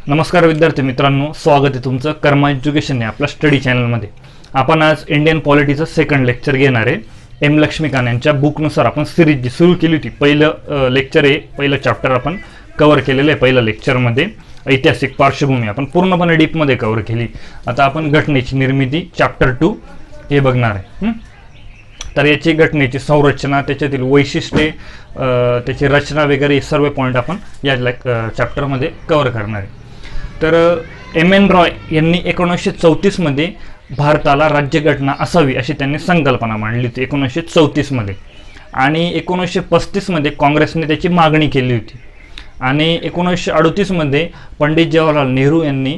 नमस्कार विद्यार्थी मित्रांनो, स्वागत आहे तुमचं कर्मा एज्युकेशन या आपल्या स्टडी चॅनलमध्ये. आपण आज इंडियन पॉलिटीचं सेकंड लेक्चर घेणार आहे. एम लक्ष्मीकांत यांच्या बुकनुसार आपण सिरीज जी सुरू केली होती, पहिलं लेक्चर आहे, पहिलं चॅप्टर आपण कव्हर केलेलं आहे. पहिल्या लेक्चरमध्ये ऐतिहासिक पार्श्वभूमी आपण पूर्णपणे डीपमध्ये कव्हर केली. आता आपण घटनेची निर्मिती चॅप्टर 2 हे बघणार आहे. तर याची घटनेची संरचना, त्याच्यातील वैशिष्ट्ये, त्याची रचना वगैरे सर्व पॉईंट आपण या चॅप्टरमध्ये कव्हर करणार आहे. तर एम एन रॉय यांनी 1934 मध्ये भारताला राज्यघटना असावी अशी त्यांनी संकल्पना मांडली होती 1934 मध्ये, आणि 1935 मध्ये काँग्रेसने त्याची मागणी केली होती. आणि 1938 मध्ये पंडित जवाहरलाल नेहरू यांनी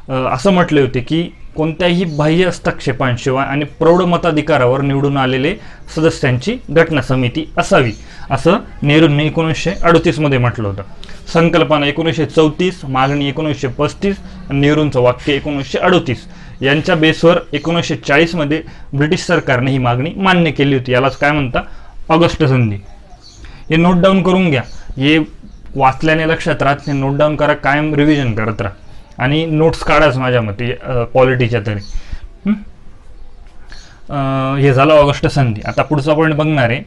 असं म्हटले होते की कोणत्याही बाह्य हस्तक्षेपांशिवाय आणि प्रौढ मताधिकारावर निवडून आलेले सदस्यांची घटना समिती असावी, असं नेहरूंनी 1938 मध्ये म्हटलं होतं. संकल्पना 1934, मागणी 1935, नेहरूंचं वाक्य 1938 यांच्या बेसवर 1940 मध्ये ब्रिटिश सरकारने ही मागणी मान्य केली होती. यालाच काय म्हणता, ऑगस्ट संधी. हे नोट डाऊन करून घ्या, हे वाचल्याने लक्षात राहत नाही. नोट डाऊन करा, कायम रिव्हिजन करत राहा आणि नोट्स काढाच माझ्या मते पॉलिटीच्या तरी. हे झालं ऑगस्ट संधी. आता पुढचा पॉईंट बघणार आहे.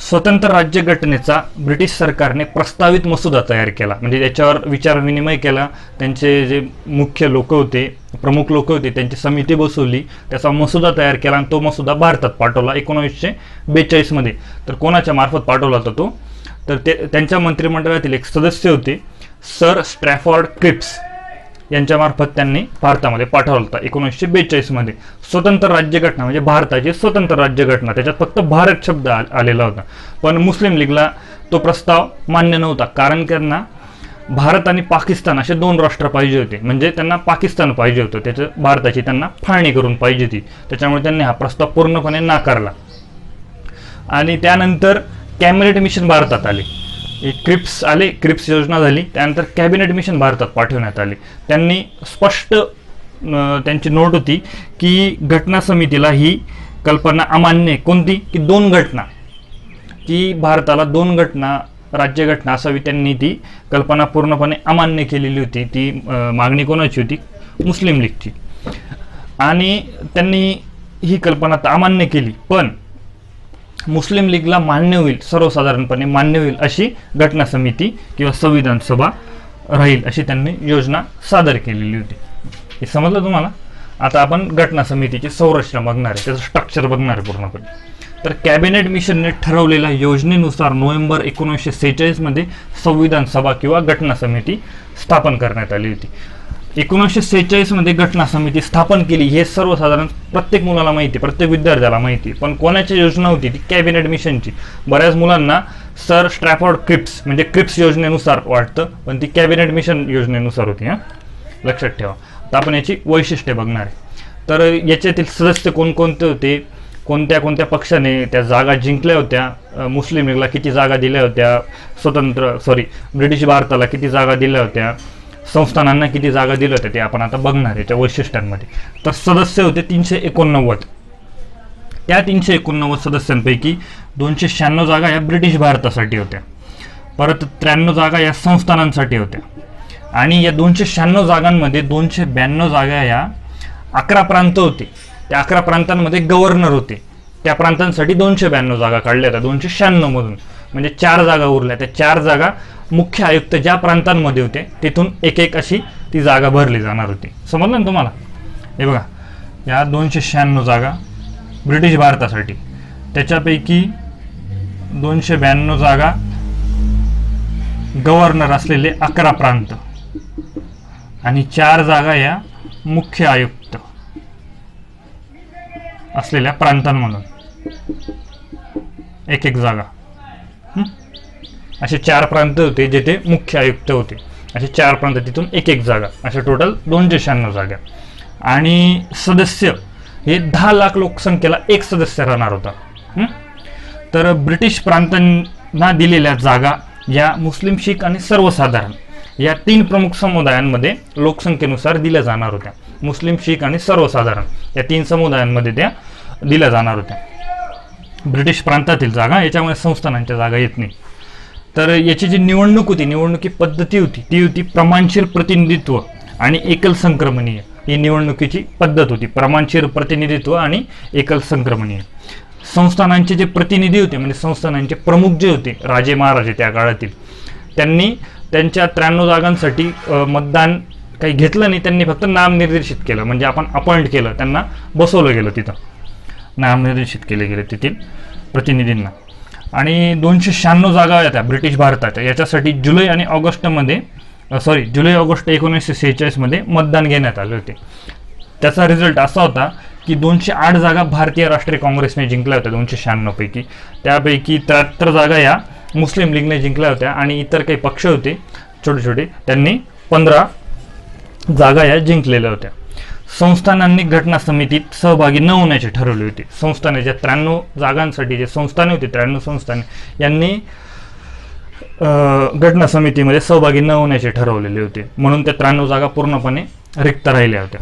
स्वतंत्र राज्यघटनेचा ब्रिटिश सरकारने प्रस्तावित मसुदा तयार केला, म्हणजे त्याच्यावर विचारविनिमय केला. त्यांचे जे मुख्य लोक होते, प्रमुख लोक होते, त्यांची समिती बसवली, त्याचा मसुदा तयार केला आणि तो मसुदा भारतात पाठवला 1942 मध्ये. तर कोणाच्या मार्फत पाठवला होता तो, तर त्यांच्या मंत्रिमंडळातील एक सदस्य होते सर स्ट्रॅफॉर्ड क्रिप्स यांच्यामार्फत त्यांनी भारतामध्ये पाठवला होता 1942 मध्ये. स्वतंत्र राज्यघटना म्हणजे भारताची स्वतंत्र राज्यघटना, त्याच्यात फक्त भारत शब्द आलेला होता. पण मुस्लिम लीगला तो प्रस्ताव मान्य नव्हता, कारण त्यांना भारत आणि पाकिस्तान असे दोन राष्ट्र पाहिजे होते. म्हणजे त्यांना पाकिस्तान पाहिजे होतं, त्याचं भारताची त्यांना फाळणी करून पाहिजे होती. त्याच्यामुळे त्यांनी हा प्रस्ताव पूर्णपणे नाकारला. आणि त्यानंतर कॅबिनेट मिशन भारतात आले. क्रिप्स आले, क्रिप्स योजना झाली, त्यानंतर कॅबिनेट मिशन भारतात पाठवण्यात आले. त्यांनी स्पष्ट त्यांची नोट होती की घटना समितीला ही कल्पना अमान्य आहे. कोणती की दोन घटना, की भारताला दोन घटना राज्यघटना असावी, त्यांनी ती कल्पना पूर्णपणे अमान्य केलेली होती. ती मागणी कोणाची होती, मुस्लिम लीगची. आणि त्यांनी ही कल्पना अमान्य केली, पण मुस्लिम लीगला मान्य होईल, सर्वसाधारणपणे मान्य होईल अशी घटना समिती किंवा संविधान सभा राहील अशी त्यांनी योजना सादर केलेली होती. हे समजलं तुम्हाला. आता आपण घटना समितीची संरचना बघणार आहे, त्याचं स्ट्रक्चर बघणार आहे पूर्णपणे. तर कॅबिनेट मिशनने ठरवलेल्या योजनेनुसार नोव्हेंबर 1946 मध्ये संविधान सभा किंवा घटना समिती स्थापन करण्यात आली होती. 1946 मध्ये घटना समिती स्थापन केली, हे सर्वसाधारण प्रत्येक मुलाला माहिती, प्रत्येक विद्यार्थ्याला माहिती. पण कोणाची योजना होती ती, कॅबिनेट मिशनची. बऱ्याच मुलांना सर स्ट्रॅफॉर्ड क्रिप्स म्हणजे क्रिप्स योजनेनुसार वाटतं, पण ती कॅबिनेट मिशन योजनेनुसार होती. लक्षात ठेवा. तर आपण याची वैशिष्ट्ये बघणार आहे. तर याच्यातील सदस्य कोणकोणते होते, कोणत्या कोणत्या पक्षाने त्या जागा जिंकल्या होत्या, मुस्लिम लीगला किती जागा दिल्या होत्या, ब्रिटिश भारताला किती जागा दिल्या होत्या, संस्थानांना किती जागा दिल्या होत्या, ते आपण आता बघणार याच्या वैशिष्ट्यांमध्ये. तर सदस्य होते 389. त्या 389 सदस्यांपैकी 296 जागा या ब्रिटिश भारतासाठी होत्या, परत 93 जागा या संस्थानांसाठी होत्या. आणि या 296 जागांमध्ये 292 जागा या 11 प्रांत होते. त्या 11 प्रांतांमध्ये गव्हर्नर होते. त्या प्रांतांसाठी 292 जागा काढल्या होत्या 296 मधून. म्हणजे 4 जागा उरल्या. त्या 4 जागा मुख्य आयुक्त ज्या प्रांतांमध्ये होते तिथून एक एक अशी ती जागा भरली जाणार होती. समजलं ना तुम्हाला. हे बघा, या 296 जागा ब्रिटिश भारतासाठी, त्याच्यापैकी 292 जागा गव्हर्नर असलेले 11 प्रांत, आणि 4 जागा या मुख्य आयुक्त असलेल्या प्रांतांमधून एक एक जागा. असे 4 प्रांत होते जेथे मुख्य आयुक्त होते. असे 4 प्रांत, तिथून एक एक जागा, अशा टोटल 296 जागा. आणि सदस्य हे 10 लाख लोकसंख्येला एक सदस्य राहणार होता. तर ब्रिटिश प्रांतांना दिलेल्या जागा या मुस्लिम, शीख आणि सर्वसाधारण या 3 प्रमुख समुदायांमध्ये लोकसंख्येनुसार दिल्या जाणार होत्या. मुस्लिम, शीख आणि सर्वसाधारण या 3 समुदायांमध्ये त्या दिल्या जाणार होत्या. ब्रिटिश प्रांतातील जागा, याच्यामुळे संस्थानांच्या जागा येत नाही. तर याची जी निवडणूक होती, निवडणुकी पद्धती होती, ती होती प्रमाणशीर प्रतिनिधित्व आणि एकल संक्रमणीय. ही निवडणुकीची पद्धत होती, प्रमाणशीर प्रतिनिधित्व आणि एकल संक्रमणीय. संस्थानांचे जे प्रतिनिधी होते, म्हणजे संस्थानांचे प्रमुख जे होते, राजे महाराजे त्या काळातील, त्यांनी त्यांच्या 93 जागांसाठी मतदान काही घेतलं नाही. त्यांनी फक्त नामनिर्देशित केलं, म्हणजे आपण अपॉइंट केलं, त्यांना बसवलं गेलं, तिथं नामनिर्देशित केले गेले तेथील प्रतिनिधींना. आणि 296 जागा होत्या ब्रिटिश भारताच्या. याच्यासाठी जुलै ऑगस्ट 1946 मध्ये मतदान घेण्यात आले होते. त्याचा रिझल्ट असा होता की 208 जागा भारतीय राष्ट्रीय काँग्रेसने जिंकल्या होत्या 296 पैकी. त्यापैकी 73 जागा या मुस्लिम लीगने जिंकल्या होत्या आणि इतर काही पक्ष होते छोटे छोटे, त्यांनी 15 जागा या जिंकलेल्या होत्या. संस्थानांनी घटना समितीत सहभागी न होण्याचे ठरवले होते. संस्थानाच्या 93 जागांसाठी जे संस्थाने होते, 93 संस्थाने, यांनी घटना समितीमध्ये सहभागी न होण्याचे ठरवलेले होते. म्हणून त्या 93 जागा पूर्णपणे रिक्त राहिल्या होत्या.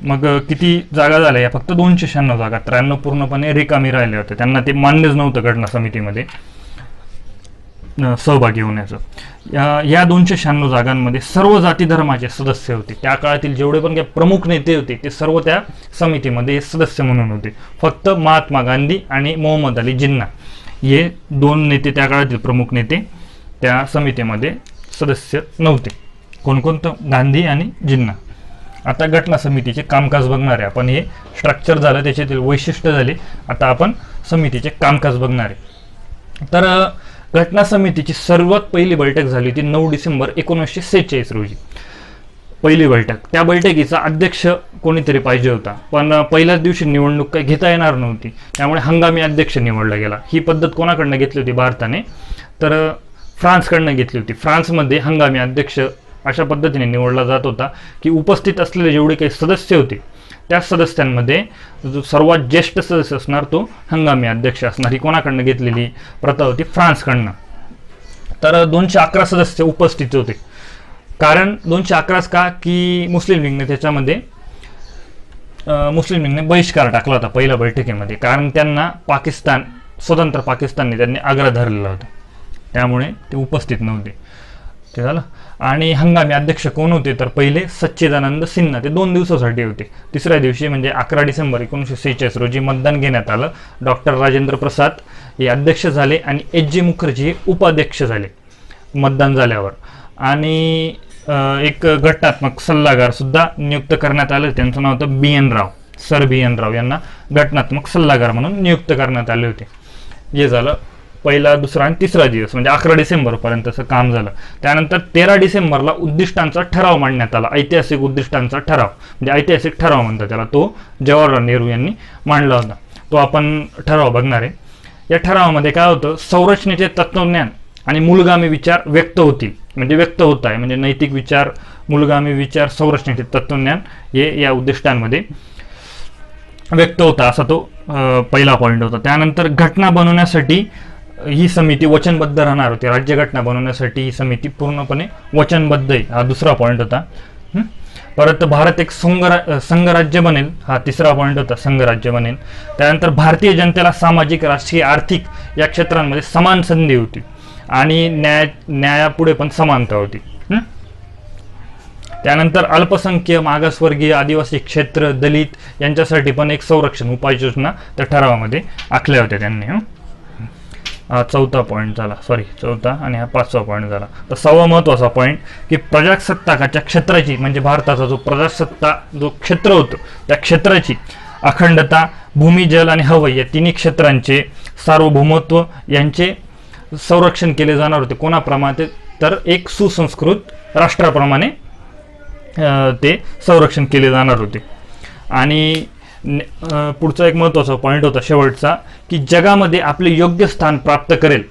मग किती जागा झाल्या? या फक्त 296 जागा, 93 पूर्णपणे रिकामी राहिल्या होत्या. त्यांना ते मान्यच नव्हतं घटना समितीमध्ये सहभागी होण्याचं. या 296 जागांमध्ये सर्व जाती धर्माचे सदस्य होते. त्या काळातील जेवढे पण काही प्रमुख नेते होते ते सर्व त्या समितीमध्ये सदस्य म्हणून होते. फक्त महात्मा गांधी आणि मोहम्मद अली जिन्ना हे 2 नेते, त्या काळातील प्रमुख नेते, त्या समितीमध्ये सदस्य नव्हते. कोणकोणतं? गांधी आणि जिन्ना. आता घटना समितीचे कामकाज बघणार आहे आपण. हे स्ट्रक्चर झालं, त्याच्यातील वैशिष्ट्य झाले. आता आपण समितीचे कामकाज बघणार आहे. तर घटना समितीची सर्वात पहिली बैठक झाली होती 9 डिसेंबर 1946 रोजी. पहिली बैठक. त्या बैठकीचा अध्यक्ष कोणीतरी पाहिजे होता, पण पहिल्याच दिवशी निवडणूक काही घेता येणार नव्हती, त्यामुळे हंगामी अध्यक्ष निवडला गेला. ही पद्धत कोणाकडनं घेतली होती भारताने? तर फ्रान्सकडनं घेतली होती. फ्रान्समध्ये हंगामी अध्यक्ष अशा पद्धतीने निवडला जात होता की उपस्थित असलेले जेवढे काही सदस्य होते त्या सदस्यांमध्ये जो सर्वात ज्येष्ठ सदस्य असणार तो हंगामी अध्यक्ष असणार. ही कोणाकडनं घेतलेली प्रथा होती? फ्रान्सकडनं. तर 211 सदस्य उपस्थित होते. कारण 211 का? की मुस्लिम लीगने त्याच्यामध्ये बहिष्कार टाकला होता पहिल्या बैठकीमध्ये. कारण त्यांना स्वतंत्र पाकिस्तानने त्यांनी आग्रह धरलेला होता, त्यामुळे ते उपस्थित नव्हते. ते झालं. आणि हंगामी अध्यक्ष कोण होते? तर पहिले सच्चिदानंद सिन्हा. ते 2 दिवसासाठी होते. तिसऱ्या दिवशी म्हणजे 11 डिसेंबर 1946 रोजी मतदान घेण्यात आलं. डॉक्टर राजेंद्र प्रसाद हे अध्यक्ष झाले आणि एच.जी. मुखर्जी हे उपाध्यक्ष झाले मतदान झाल्यावर. आणि एक घटनात्मक सल्लागार सुद्धा नियुक्त करण्यात आले. त्यांचं नाव होतं B N. Rau. Sir B N. Rau यांना घटनात्मक सल्लागार म्हणून नियुक्त करण्यात आले होते. हे झालं पहिला, दुसरा आणि तिसरा दिवस, म्हणजे 11 डिसेंबरपर्यंतचं काम झालं. त्यानंतर 13 डिसेंबरला उद्दिष्टांचा ठराव मांडण्यात आला. ऐतिहासिक उद्दिष्टांचा ठराव, म्हणजे ऐतिहासिक ठराव म्हणतात त्याला. तो जवाहरलाल नेहरू यांनी मांडला होता. तो आपण ठराव बघणार आहे. या ठरावामध्ये काय होतं? संरचनेचे तत्वज्ञान आणि मूलगामी विचार व्यक्त होतील, म्हणजे व्यक्त होत आहे, म्हणजे नैतिक विचार, मूलगामी विचार, संरचनेचे तत्वज्ञान हे या उद्दिष्टांमध्ये व्यक्त होता, असा तो पहिला पॉईंट होता. त्यानंतर घटना बनवण्यासाठी ही समिती वचनबद्ध राहणार होती. राज्यघटना बनवण्यासाठी ही समिती पूर्णपणे वचनबद्ध आहे, हा दुसरा पॉईंट होता. परत भारत एक संघराज्य बनेल, हा तिसरा पॉईंट होता, संघराज्य बनेल. त्यानंतर भारतीय जनतेला सामाजिक, राजकीय, आर्थिक या क्षेत्रांमध्ये समान संधी होती आणि न्यायापुढे पण समानता होती. त्यानंतर अल्पसंख्य, मागासवर्गीय, आदिवासी क्षेत्र, दलित यांच्यासाठी पण एक संरक्षण उपाययोजना त्या ठरावामध्ये आखल्या होत्या त्यांनी. हा चौथा पॉईंट झाला, चौथा, आणि हा 5वा पॉईंट झाला. तर 6वा महत्त्वाचा पॉईंट की प्रजासत्ताकाच्या क्षेत्राची, म्हणजे भारताचा जो जो क्षेत्र होतं त्या क्षेत्राची अखंडता, भूमी, जल आणि हवाई या तिन्ही क्षेत्रांचे सार्वभौमत्व यांचे संरक्षण केले जाणार होते. कोणाप्रमाणे? तर एक सुसंस्कृत राष्ट्राप्रमाणे ते संरक्षण केले जाणार होते. आणि पुढचा एक महत्त्वाचा पॉईंट होता शेवटचा, की जगामध्ये आपले योग्य स्थान प्राप्त करेल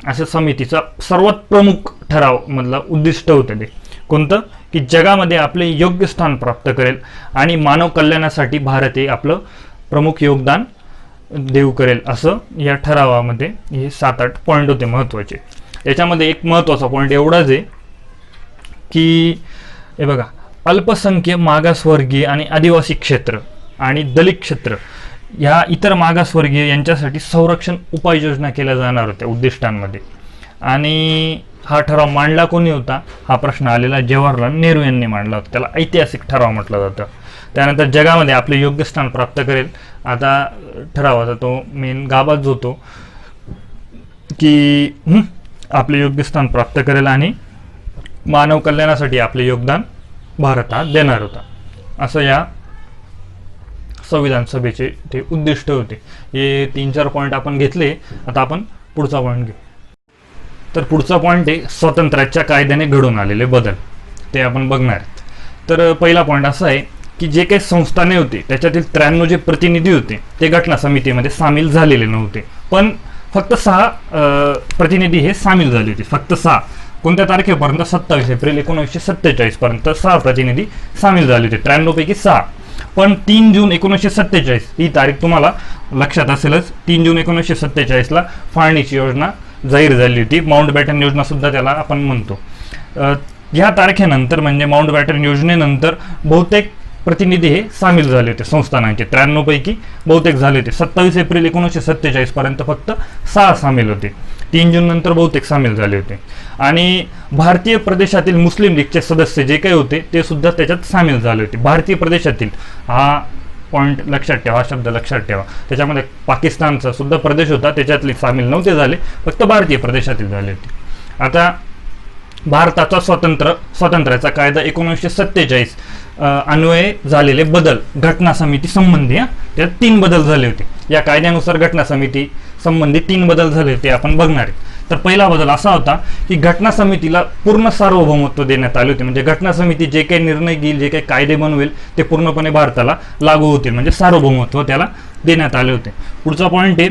अशा समितीचा सर्वात प्रमुख ठराव मधला उद्दिष्ट होतं ते. कोणतं? की जगामध्ये आपले योग्य स्थान प्राप्त करेल आणि मानव कल्याणासाठी भारत हे आपलं प्रमुख योगदान देऊ करेल, असं या ठरावामध्ये हे 7-8 पॉईंट होते महत्त्वाचे. याच्यामध्ये एक महत्त्वाचा पॉईंट एवढाच आहे की हे बघा, अल्पसंख्य, मागासवर्गीय आणि आदिवासी क्षेत्र आणि दलित क्षेत्र या इतर मागासवर्गीय यांच्यासाठी संरक्षण उपाययोजना केल्या जाणार होत्या उद्दिष्टांमध्ये. आणि हा ठराव मांडला कोणी होता, हा प्रश्न आलेला जवाहरलाल नेहरू यांनी मांडला होता. त्याला ऐतिहासिक ठराव म्हटलं जातं. त्यानंतर जगामध्ये आपले योग्य स्थान प्राप्त करेल, आता ठरावाचा तो मेन गाभाच होतो की आपले योग्य स्थान प्राप्त करेल आणि मानव कल्याणासाठी आपले योगदान भारत हा देणार होता, असं या संविधान सभेचे ते उद्दिष्ट होते. हे 3-4 पॉईंट आपण घेतले. आता आपण पुढचा पॉईंट घेऊ. तर पुढचा पॉईंट आहे स्वातंत्र्याच्या कायद्याने घडून आलेले बदल, ते आपण बघणार आहेत. तर पहिला पॉईंट असा आहे की जे काही संस्थाने होते त्याच्यातील 93 जे प्रतिनिधी होते ते घटना समितीमध्ये सामील झालेले नव्हते, पण फक्त 6 प्रतिनिधी हे सामील झाले होते. फक्त 6. कोणत्या तारखेपर्यंत? 27 एप्रिल 1947 पर्यंत 6 प्रतिनिधी सामील झाले होते, 93 पैकी 6. पण 3 जून 1947 ही तारीख तुम्हाला लक्षात असेलच. 3 जून 1947ला फाळणीची योजना जाहीर झाली होती. माउंट बॅटन योजना सुद्धा त्याला आपण म्हणतो. ह्या तारखेनंतर म्हणजे माउंट बॅटन योजनेनंतर बहुतेक प्रतिनिधी हे सामील झाले होते संस्थानांचे. 93 पैकी बहुतेक झाले होते. 27 एप्रिल 1947 पर्यंत फक्त 6 सामील होते. 3 जून नंतर बहुतेक सामील झाले होते. आणि भारतीय प्रदेशातील मुस्लिम लीगचे सदस्य जे काही होते ते सुद्धा त्याच्यात सामील झाले होते. भारतीय प्रदेशातील हा पॉईंट लक्षात ठेवा, हा शब्द लक्षात ठेवा. त्याच्यामध्ये पाकिस्तानचा सुद्धा प्रदेश होता, त्याच्यातले सामील नव्हते झाले, फक्त भारतीय प्रदेशातील झाले होते. आता भारताचा स्वातंत्र्याचा कायदा 1947 अन्वये झालेले बदल घटना समिती संबंधी, त्यात 3 बदल झाले होते. या कायद्यानुसार घटना समिती संबंधी 3 बदल झाले होते, आपण बघणार आहे. तर पहिला बदल असा होता की घटना समितीला पूर्ण सार्वभौमत्व देण्यात आले होते. म्हणजे घटना समिती जे काही निर्णय घेईल, जे काही कायदे बनवेल ते पूर्णपणे भारताला लागू होतील, म्हणजे सार्वभौमत्व त्याला देण्यात आले होते. पुढचा पॉईंट आहे,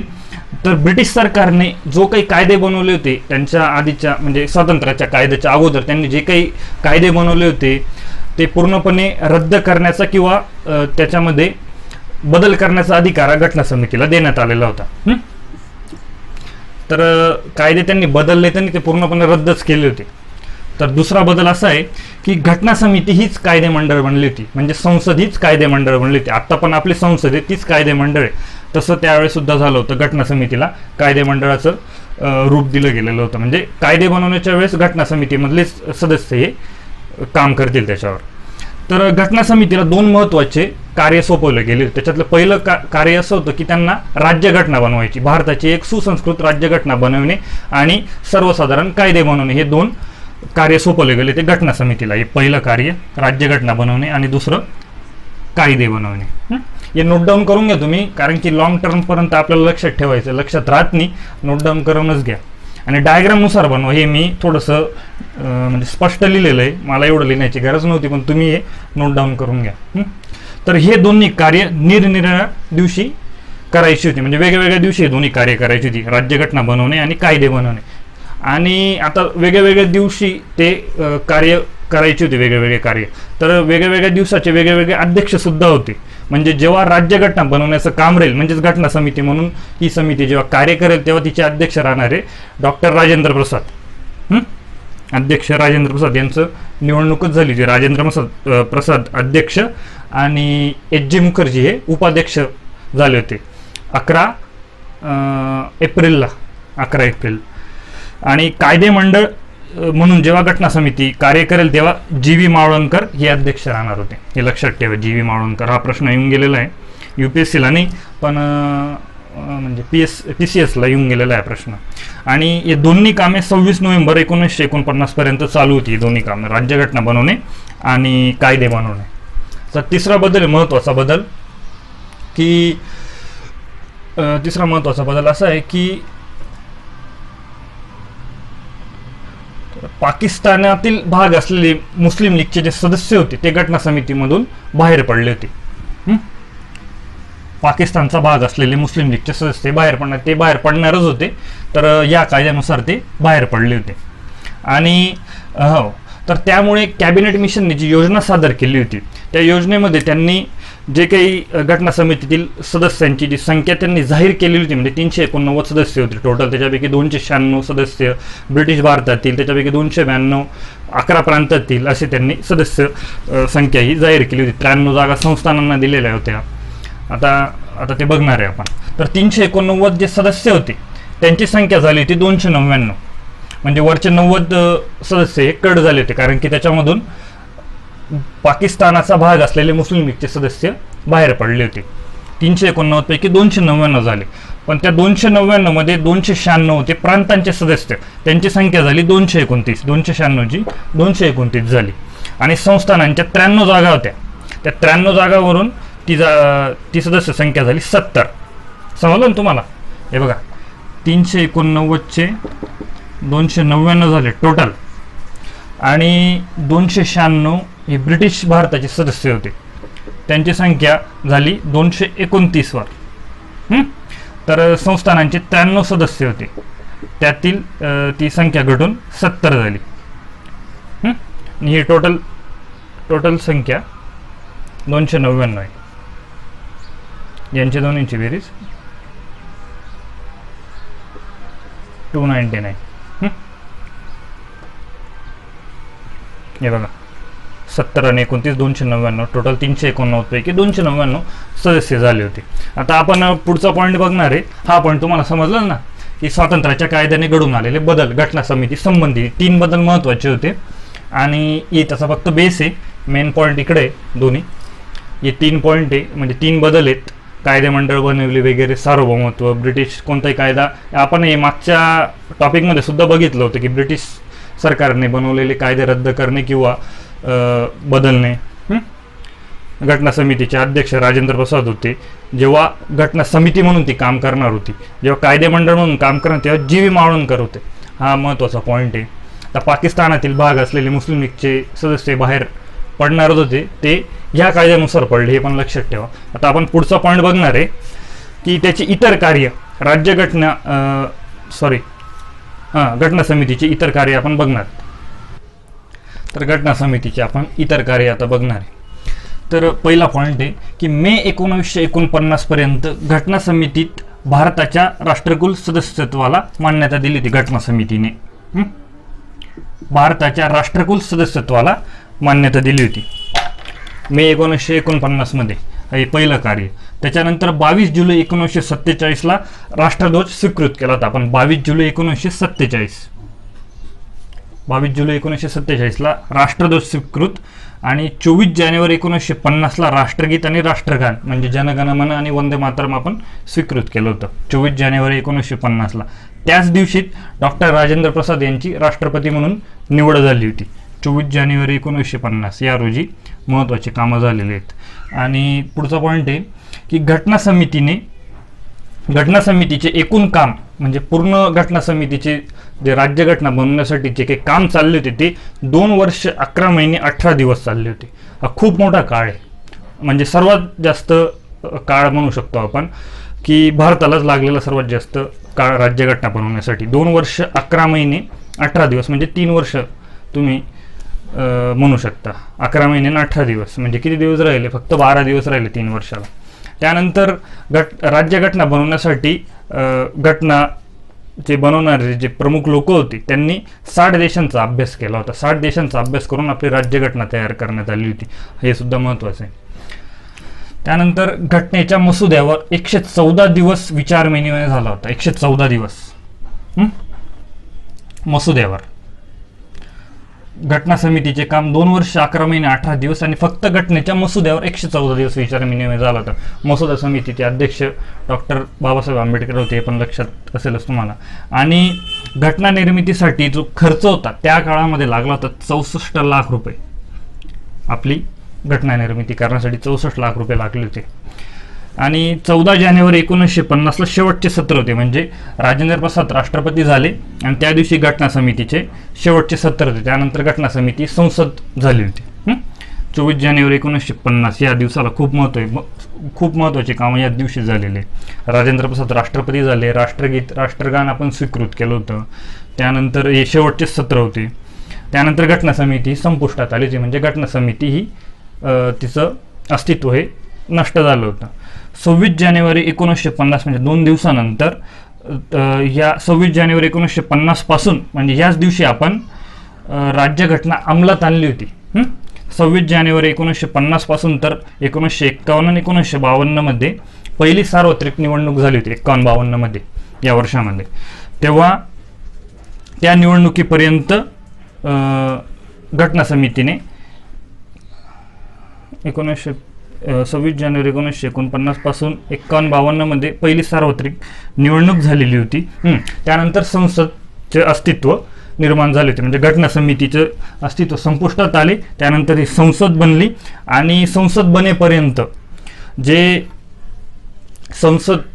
तर ब्रिटिश सरकारने जो काही कायदे बनवले होते त्यांच्या आधीच्या म्हणजे स्वातंत्र्याच्या कायद्याच्या अगोदर त्यांनी जे काही कायदे बनवले होते ते पूर्णपणे रद्द करण्याचा किंवा त्याच्यामध्ये बदल करण्याचा अधिकार घटना समितीला देण्यात आलेला होता. तर कायदे त्यांनी बदलले, त्यांनी ते पूर्णपणे रद्दच केले होते. तर दुसरा बदल असा आहे की घटना समिती हीच कायदे मंडळ बनली होती, म्हणजे संसद हीच कायदे मंडळ बनली होती. आता पण आपली संसद आहे तीच कायदे मंडळ आहे, तसं त्यावेळेस सुद्धा झालं होतं. घटना समितीला कायदे मंडळाचं रूप दिलं गेलेलं होतं. म्हणजे कायदे बनवण्याच्या वेळेस घटना समितीमधले सदस्य हे काम करतील त्याच्यावर. तर घटना समितीला 2 महत्त्वाचे कार्य सोपवले गेले. त्याच्यातलं पहिलं कार्य असं होतं की त्यांना राज्यघटना बनवायची, भारताची एक सुसंस्कृत राज्यघटना बनवणे आणि सर्वसाधारण कायदे बनवणे, हे 2 कार्य सोपवले गेले ते घटना समितीला. हे पहिलं कार्य राज्यघटना बनवणे आणि दुसरं कायदे बनवणे. हे नोट डाऊन करून घ्या तुम्ही, कारण की लॉंग टर्म पर्यंत आपल्याला लक्षात ठेवायचं, लक्षात राहत नाही, नोट डाऊन करूनच घ्या. आणि डायग्रामनुसार बनवा. हे मी थोडंसं म्हणजे स्पष्ट लिहिलेलं आहे, मला एवढं लिहिण्याची गरज नव्हती, पण तुम्ही हे नोट डाऊन करून घ्या. तर हे दोन्ही कार्य निरनिराळ्या दिवशी करायची होती, म्हणजे वेगवेगळ्या दिवशी हे दोन्ही कार्य करायची होती, राज्यघटना बनवणे आणि कायदे बनवणे. आणि आता वेगवेगळ्या दिवशी ते कार्य करायचे होते, वेगवेगळे कार्य. तर वेगवेगळ्या दिवसाचे वेगवेगळे अध्यक्ष सुद्धा होते. म्हणजे जेव्हा राज्यघटना बनवण्याचं काम राहील, म्हणजेच घटना समिती म्हणून ही समिती जेव्हा कार्य करेल तेव्हा तिचे अध्यक्ष राहणारे डॉक्टर राजेंद्र प्रसाद. अध्यक्ष राजेंद्र प्रसाद यांचं निवडणूकच झाली होती. राजेंद्र प्रसाद अध्यक्ष आणि एच जे मुखर्जी हे उपाध्यक्ष झाले होते 11 एप्रिल. आणि कायदे मंडळ म्हणून जेव्हा घटना समिती कार्य करेल तेव्हा जी.व्ही. मावळणकर हे अध्यक्ष राहणार होते. हे लक्षात ठेवा, जी.व्ही. मावळणकर. हा प्रश्न येऊन गेलेला आहे, UPSCला नाही पण म्हणजे PCSला येऊन गेलेला आहे प्रश्न. आणि हे दोन्ही कामे 26 नोव्हेंबर 1949 पर्यंत चालू होती. ही दोन्ही कामे, राज्यघटना बनवणे आणि कायदे बनवणे. तर तिसरा बदल, महत्त्वाचा बदल की तिसरा महत्त्वाचा बदल असा आहे की पाकिस्तानातील भाग असलेले मुस्लिम लीगचे जे सदस्य होते ते घटना समितीमधून बाहेर पडले होते. पाकिस्तानचा भाग असलेले मुस्लिम लीगचे सदस्य बाहेर पडणारच होते. तर या कायद्यानुसार ते बाहेर पडले होते. आणि तर त्यामुळे कॅबिनेट मिशनने जी योजना सादर केली होती त्या योजनेमध्ये त्यांनी जे काही घटना समितीतील सदस्यांची जी संख्या त्यांनी जाहीर केलेली होती, म्हणजे 389 सदस्य होते टोटल. त्याच्यापैकी 296 सदस्य ब्रिटिश भारतातील, त्याच्यापैकी 292 11 प्रांतातील असे त्यांनी सदस्य संख्या ही जाहीर केली होती. 93 जागा संस्थानांना दिलेल्या होत्या. आता ते बघणार आहे आपण. तर 389 जे सदस्य होते त्यांची संख्या झाली होती 299. म्हणजे वरचे 90 सदस्य हे कट झाले होते, कारण की त्याच्यामधून पाकिस्तानाचा भाग असलेले मुस्लिम लीगचे सदस्य बाहेर पडले होते. 389 पैकी 299 झाले. पण त्या 299 मध्ये 296 होते प्रांतांचे सदस्य, त्यांची संख्या झाली 229. 296 ची 229 झाली. आणि संस्थानांच्या 93 जागा होत्या, त्या 93 जागावरून ती सदस्य संख्या झाली 70. समजलं ना तुम्हाला? हे बघा, 389 चे 299 झाले टोटल, आणि 296 हे ब्रिटिश भारताचे सदस्य होते, त्यांची संख्या झाली 229 वर. तर संस्थानांचे 93 सदस्य होते, त्यातील ती संख्या घटून 70 झाली. ही टोटल संख्या 299 आहे. यांच्या दोन्हींची बेरीज 299. हे बघा, 70 आणि 29 299, टोटल 389 पैकी 299 सदस्य झाले होते. आता आपण पुढचा पॉईंट बघणार आहे. हा पॉईंट तुम्हाला समजला ना, की स्वातंत्र्याच्या कायद्याने घडून आलेले बदल, घटना समिती संबंधी 3 बदल महत्त्वाचे होते, आणि त्याचा फक्त बेस आहे. मेन पॉईंट इकडे आहे दोन्ही. हे 3 पॉईंट आहे, म्हणजे 3 बदल आहेत. कायदेमंडळ बनवले वगैरे, सार्वभौमत्व, ब्रिटिश कोणताही कायदा. आपण हे मागच्या टॉपिकमध्ये सुद्धा बघितलं होतं की ब्रिटिश सरकारने बनवलेले कायदे रद्द करणे किंवा बदलणे. घटना समितीचे अध्यक्ष राजेंद्र प्रसाद होते जेव्हा घटना समिती म्हणून ती काम करणार होती, जेव्हा कायदेमंडळ म्हणून काम करणार तेव्हा जीवी मावळणकर होते. हा महत्त्वाचा पॉईंट आहे. आता पाकिस्तानातील भाग असलेले मुस्लिम लीगचे सदस्य बाहेर पडणार होते, ते ह्या कायद्यानुसार पडले, हे पण लक्षात ठेवा. आता आपण पुढचा पॉईंट बघणार आहे की त्याची इतर कार्य, घटना समितीची इतर कार्य आपण बघणार. तर घटना समितीचे आपण इतर कार्य आता बघणार आहे. तर पहिला पॉईंट आहे की मे 1949 पर्यंत घटना समितीत भारताच्या राष्ट्रकुल सदस्यत्वाला मान्यता दिली होती. घटना समितीने भारताच्या राष्ट्रकुल सदस्यत्वाला मान्यता दिली होती मे 1949 मध्ये. हे पहिलं कार्य. त्याच्यानंतर 22 जुलै 1947 ला राष्ट्रध्वज स्वीकृत केला होता. आपण 22 जुलै 1947 ला राष्ट्रध्वज स्वीकृत, आणि 24 जानेवारी 1950 ला राष्ट्रगीत आणि राष्ट्रगान म्हणजे जनगणमन आणि वंदे मातरम आपण स्वीकृत केलं होतं 24 जानेवारी 1950 ला. त्याच दिवशी डॉक्टर राजेंद्र प्रसाद यांची राष्ट्रपती म्हणून निवड झाली होती. 24 जानेवारी 1950 या रोजी महत्त्वाची कामं झालेली आहेत. आणि पुढचा पॉईंट आहे की घटना समितीचे एकूण काम, म्हणजे पूर्ण घटना समितीचे जे राज्यघटना बनवण्यासाठी जे काही काम चालले होते ते 2 वर्ष 11 महिने 18 दिवस चालले होते. हा खूप मोठा काळ आहे, म्हणजे सर्वात जास्त काळ म्हणू शकतो आपण की भारतालाच लागलेला सर्वात जास्त काळ राज्यघटना बनवण्यासाठी. 2 वर्ष 11 महिने 18 दिवस म्हणजे 3 वर्ष तुम्ही म्हणू शकता. 11 महिने आणि 18 दिवस म्हणजे किती दिवस राहिले? फक्त 12 दिवस राहिले 3 वर्षाला. त्यानंतर राज्यघटना बनवण्यासाठी घटना जे बनवणारे जे प्रमुख लोक होते त्यांनी 60 देशांचा अभ्यास केला होता. 60 देशांचा अभ्यास करून आपली राज्यघटना तयार करण्यात आली होती. हे सुद्धा महत्त्वाचं आहे. त्यानंतर घटनेच्या मसुद्यावर 114 दिवस विचारविनिमय झाला होता. 114 दिवस मसुद्यावर. घटना समितीचे काम 2 वर्ष 11 महिने 18 दिवस आणि फक्त घटनेच्या मसुद्यावर 114 दिवस विचारविनिमय झाला होता. मसुदा समितीचे अध्यक्ष डॉक्टर बाबासाहेब आंबेडकर होते, हे पण लक्षात असेलच तुम्हाला. आणि घटना निर्मितीसाठी जो खर्च होता त्या काळामध्ये लागला होता 64 लाख रुपये. आपली घटना निर्मिती करण्यासाठी 64 लाख रुपये लागले होते. आणि 14 जानेवारी 1950 ला शेवटचे सत्र होते, म्हणजे राजेंद्र प्रसाद राष्ट्रपती झाले आणि त्या दिवशी घटना समितीचे शेवटचे सत्र होते. त्यानंतर घटना समिती संसद झाली होती. 24 जानेवारी 1950 या दिवसाला खूप महत्त्वाची कामं या दिवशी झालेले. राजेंद्र प्रसाद राष्ट्रपती झाले, राष्ट्रगीत राष्ट्रगान आपण स्वीकृत केलं होतं. त्यानंतर हे शेवटचे सत्र होते. त्यानंतर घटना समिती संपुष्टात आली होती, म्हणजे घटना समिती ही तिचं अस्तित्व हे नष्ट झालं होतं. 26 जानेवारी 1950 म्हणजे 2 दिवसानंतर या 26 जानेवारी 1950 पासून म्हणजे याच दिवशी आपण राज्यघटना अंमलात आणली होती. 26 जानेवारी 1950 पासून तर 1951 आणि 1952 मध्ये पहिली सार्वत्रिक निवडणूक झाली होती. 51-52 मध्ये या वर्षामध्ये. तेव्हा त्या निवडणुकीपर्यंत घटना समितीने 26 जानेवारी 1949 पासून 51-52 मध्ये पहिली सार्वत्रिक निवडणूक झालेली होती. त्यानंतर संसदचे अस्तित्व निर्माण झाले होते, म्हणजे घटना समितीचं अस्तित्व संपुष्टात आले. त्यानंतर ही संसद बनली आणि संसद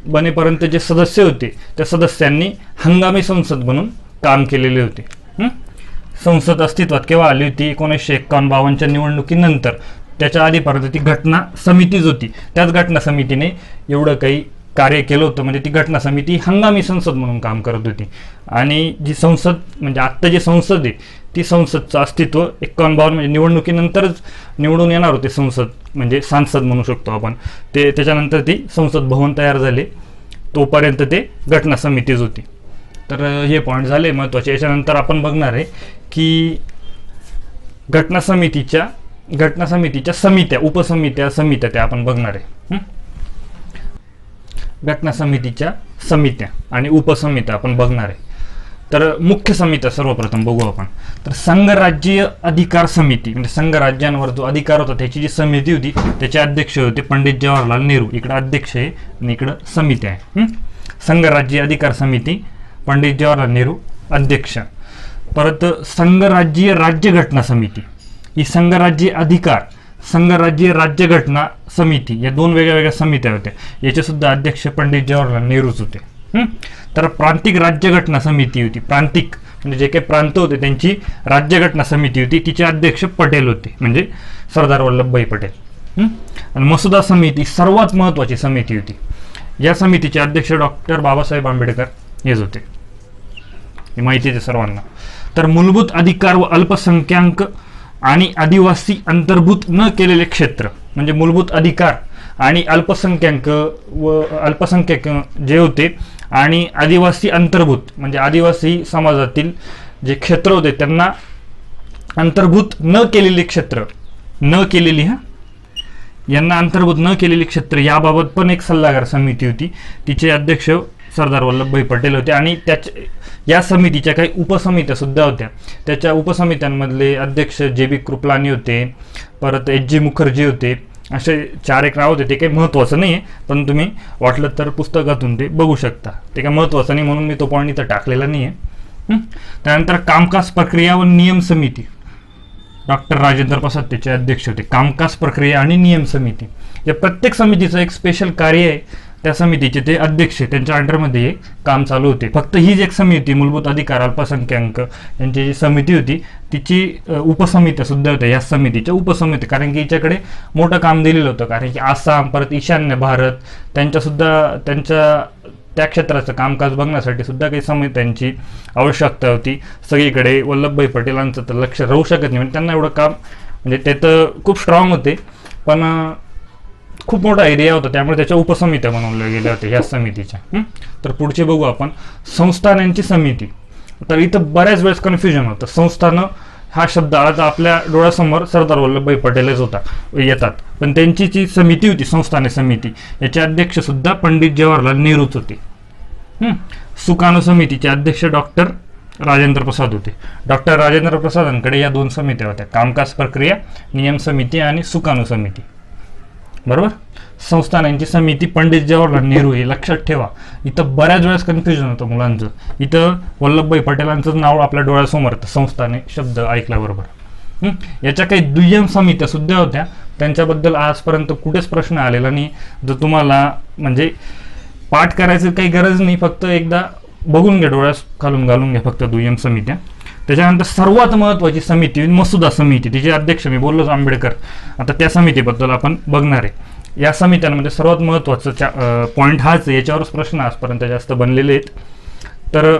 बनेपर्यंत जे सदस्य होते त्या सदस्यांनी हंगामी संसद म्हणून काम केलेले होते. संसद अस्तित्वात केव्हा आली होती? 1951-52च्या निवडणुकीनंतर. त्याच्या आधीपर्यंत ती घटना समितीच होती. त्याच घटना समितीने एवढं काही कार्य केलं होतं, म्हणजे ती घटना समिती हंगामी संसद म्हणून काम करत होती. आणि जी संसद म्हणजे आत्ता जी संसद आहे ती संसदचं अस्तित्व 51-52 म्हणजे निवडणुकीनंतरच निवडून येणार होते संसद, म्हणजे सांसद म्हणू शकतो आपण. त्याच्यानंतर ती संसद भवन तयार झाले, तोपर्यंत ते घटना समितीच होती. तर हे पॉईंट झाले महत्त्वाचे. याच्यानंतर आपण बघणार आहे की घटना समितीच्या समित्या, उपसमित्या, समित्या त्या आपण बघणार आहे. घटना समितीच्या समित्या आणि उपसमित्या आपण बघणार आहे. तर मुख्य समित्या सर्वप्रथम बघू आपण. तर संघराज्यीय अधिकार समिती, म्हणजे संघ राज्यांवर जो अधिकार होता त्याची जी समिती होती त्याचे अध्यक्ष होते पंडित जवाहरलाल नेहरू. इकडे अध्यक्ष आहे आणि इकडं समिती आहे. संघराज्यीय अधिकार समिती, पंडित जवाहरलाल नेहरू अध्यक्ष. परत संघराज्यीय राज्यघटना समिती, ही संघराज्यीय अधिकार, संघराज्यीय राज्यघटना समिती, या दोन वेगळ्या समित्या होत्या. याचे सुद्धा अध्यक्ष पंडित जवाहरलाल नेहरूच होते. तर प्रांतिक राज्यघटना समिती होती. प्रांतिक म्हणजे जे काही प्रांत होते त्यांची राज्यघटना समिती होती, तिचे अध्यक्ष पटेल होते, म्हणजे सरदार वल्लभभाई पटेल. आणि मसुदा समिती सर्वात महत्त्वाची समिती होती. या समितीचे अध्यक्ष डॉक्टर बाबासाहेब आंबेडकर हेच होते. ही माहिती आहे सर्वांना. तर मूलभूत अधिकार व अल्पसंख्याक आणि आदिवासी अंतर्भूत न केलेले क्षेत्र, म्हणजे मूलभूत अधिकार आणि अल्पसंख्याक जे होते आणि आदिवासी अंतर्भूत म्हणजे आदिवासी समाजातील जे क्षेत्र होते त्यांना अंतर्भूत न केलेली क्षेत्र, यांना अंतर्भूत न केलेली क्षेत्र याबाबत पण एक सल्लागार समिती होती. तिचे अध्यक्ष सरदार वल्लभभाई पटेल होते. आणि या समितीच्या काही उपसमित्या सुद्धा होत्या. त्याच्या उपसमित्यांमधले अध्यक्ष JB कृपलानी होते, परत HG मुखर्जी होते. असे 4-1 नाव होते. ते काही महत्त्वाचं नाही आहे, पण तुम्ही वाटलं तर पुस्तकातून ते बघू शकता. ते काही महत्त्वाचं नाही म्हणून मी तो पॉईंट इथं टाकलेला नाही आहे. त्यानंतर कामकाज प्रक्रिया व नियम समिती, डॉक्टर राजेंद्र प्रसाद त्याचे अध्यक्ष होते. कामकाज प्रक्रिया आणि नियम समिती, या प्रत्येक समितीचं एक स्पेशल कार्य आहे. त्या समितीचे ते अध्यक्ष, त्यांच्या अंडरमध्ये हे काम चालू होते. फक्त ही जी एक समिती मूलभूत अधिकार अल्पसंख्याक यांची जी समिती होती तिची उपसमित्या सुद्धा होत्या या समितीच्या उपसमिती, कारण की हिच्याकडे मोठं काम दिलेलं होतं. कारण की आसाम, परत ईशान्य भारत, त्या क्षेत्राचं कामकाज बघण्यासाठी सुद्धा काही समित्यांची आवश्यकता होती. सगळीकडे वल्लभभाई पटेलांचं तर लक्ष राहू शकत नाही, म्हणजे त्यांना एवढं काम, म्हणजे ते तर खूप स्ट्रॉंग होते पण खूप मोठा एरिया होता, त्यामुळे त्याच्या उपसमित्या बनवल्या गेल्या होत्या या समितीच्या. तर पुढचे बघू आपण संस्थानांची समिती. तर इथं बऱ्याच वेळेस कन्फ्युजन होतं. संस्थानं हा शब्द आता आपल्या डोळ्यासमोर सरदार वल्लभभाई पटेलच येतात, पण त्यांची जी समिती होती संस्थाने समिती, याचे अध्यक्ष सुद्धा पंडित जवाहरलाल नेहरूच होते. सुकाणू समितीचे अध्यक्ष डॉक्टर राजेंद्र प्रसाद होते. डॉक्टर राजेंद्र प्रसादांकडे या 2 समित्या होत्या, कामकाज प्रक्रिया नियम समिती आणि सुकाणू समिती. बरोबर. संस्थानांची समिती पंडित जवाहरलाल नेहरू, हे लक्षात ठेवा. इथं बऱ्याच वेळेस कन्फ्युजन होतं मुलांचं. इथं वल्लभभाई पटेलांचं नाव आपल्या डोळ्यासमोर येतं संस्थाने शब्द ऐकल्याबरोबर. याच्या काही दुय्यम समित्या सुद्धा होत्या, त्यांच्याबद्दल आजपर्यंत कुठेच प्रश्न आलेला नाही. जर तुम्हाला म्हणजे पाठ करायचं काही गरज नाही, फक्त एकदा बघून घ्या, डोळ्यास खालून घालून घ्या फक्त दुय्यम समित्या. त्याच्यानंतर सर्वात महत्त्वाची समिती मसुदा समिती, तिचे अध्यक्ष मी बोललोच आंबेडकर. आता त्या समितीबद्दल आपण बघणार आहे. या समित्यांमध्ये सर्वात महत्त्वाचं पॉईंट हाच आहे, याच्यावरच प्रश्न आजपर्यंत जास्त बनलेले आहेत. तर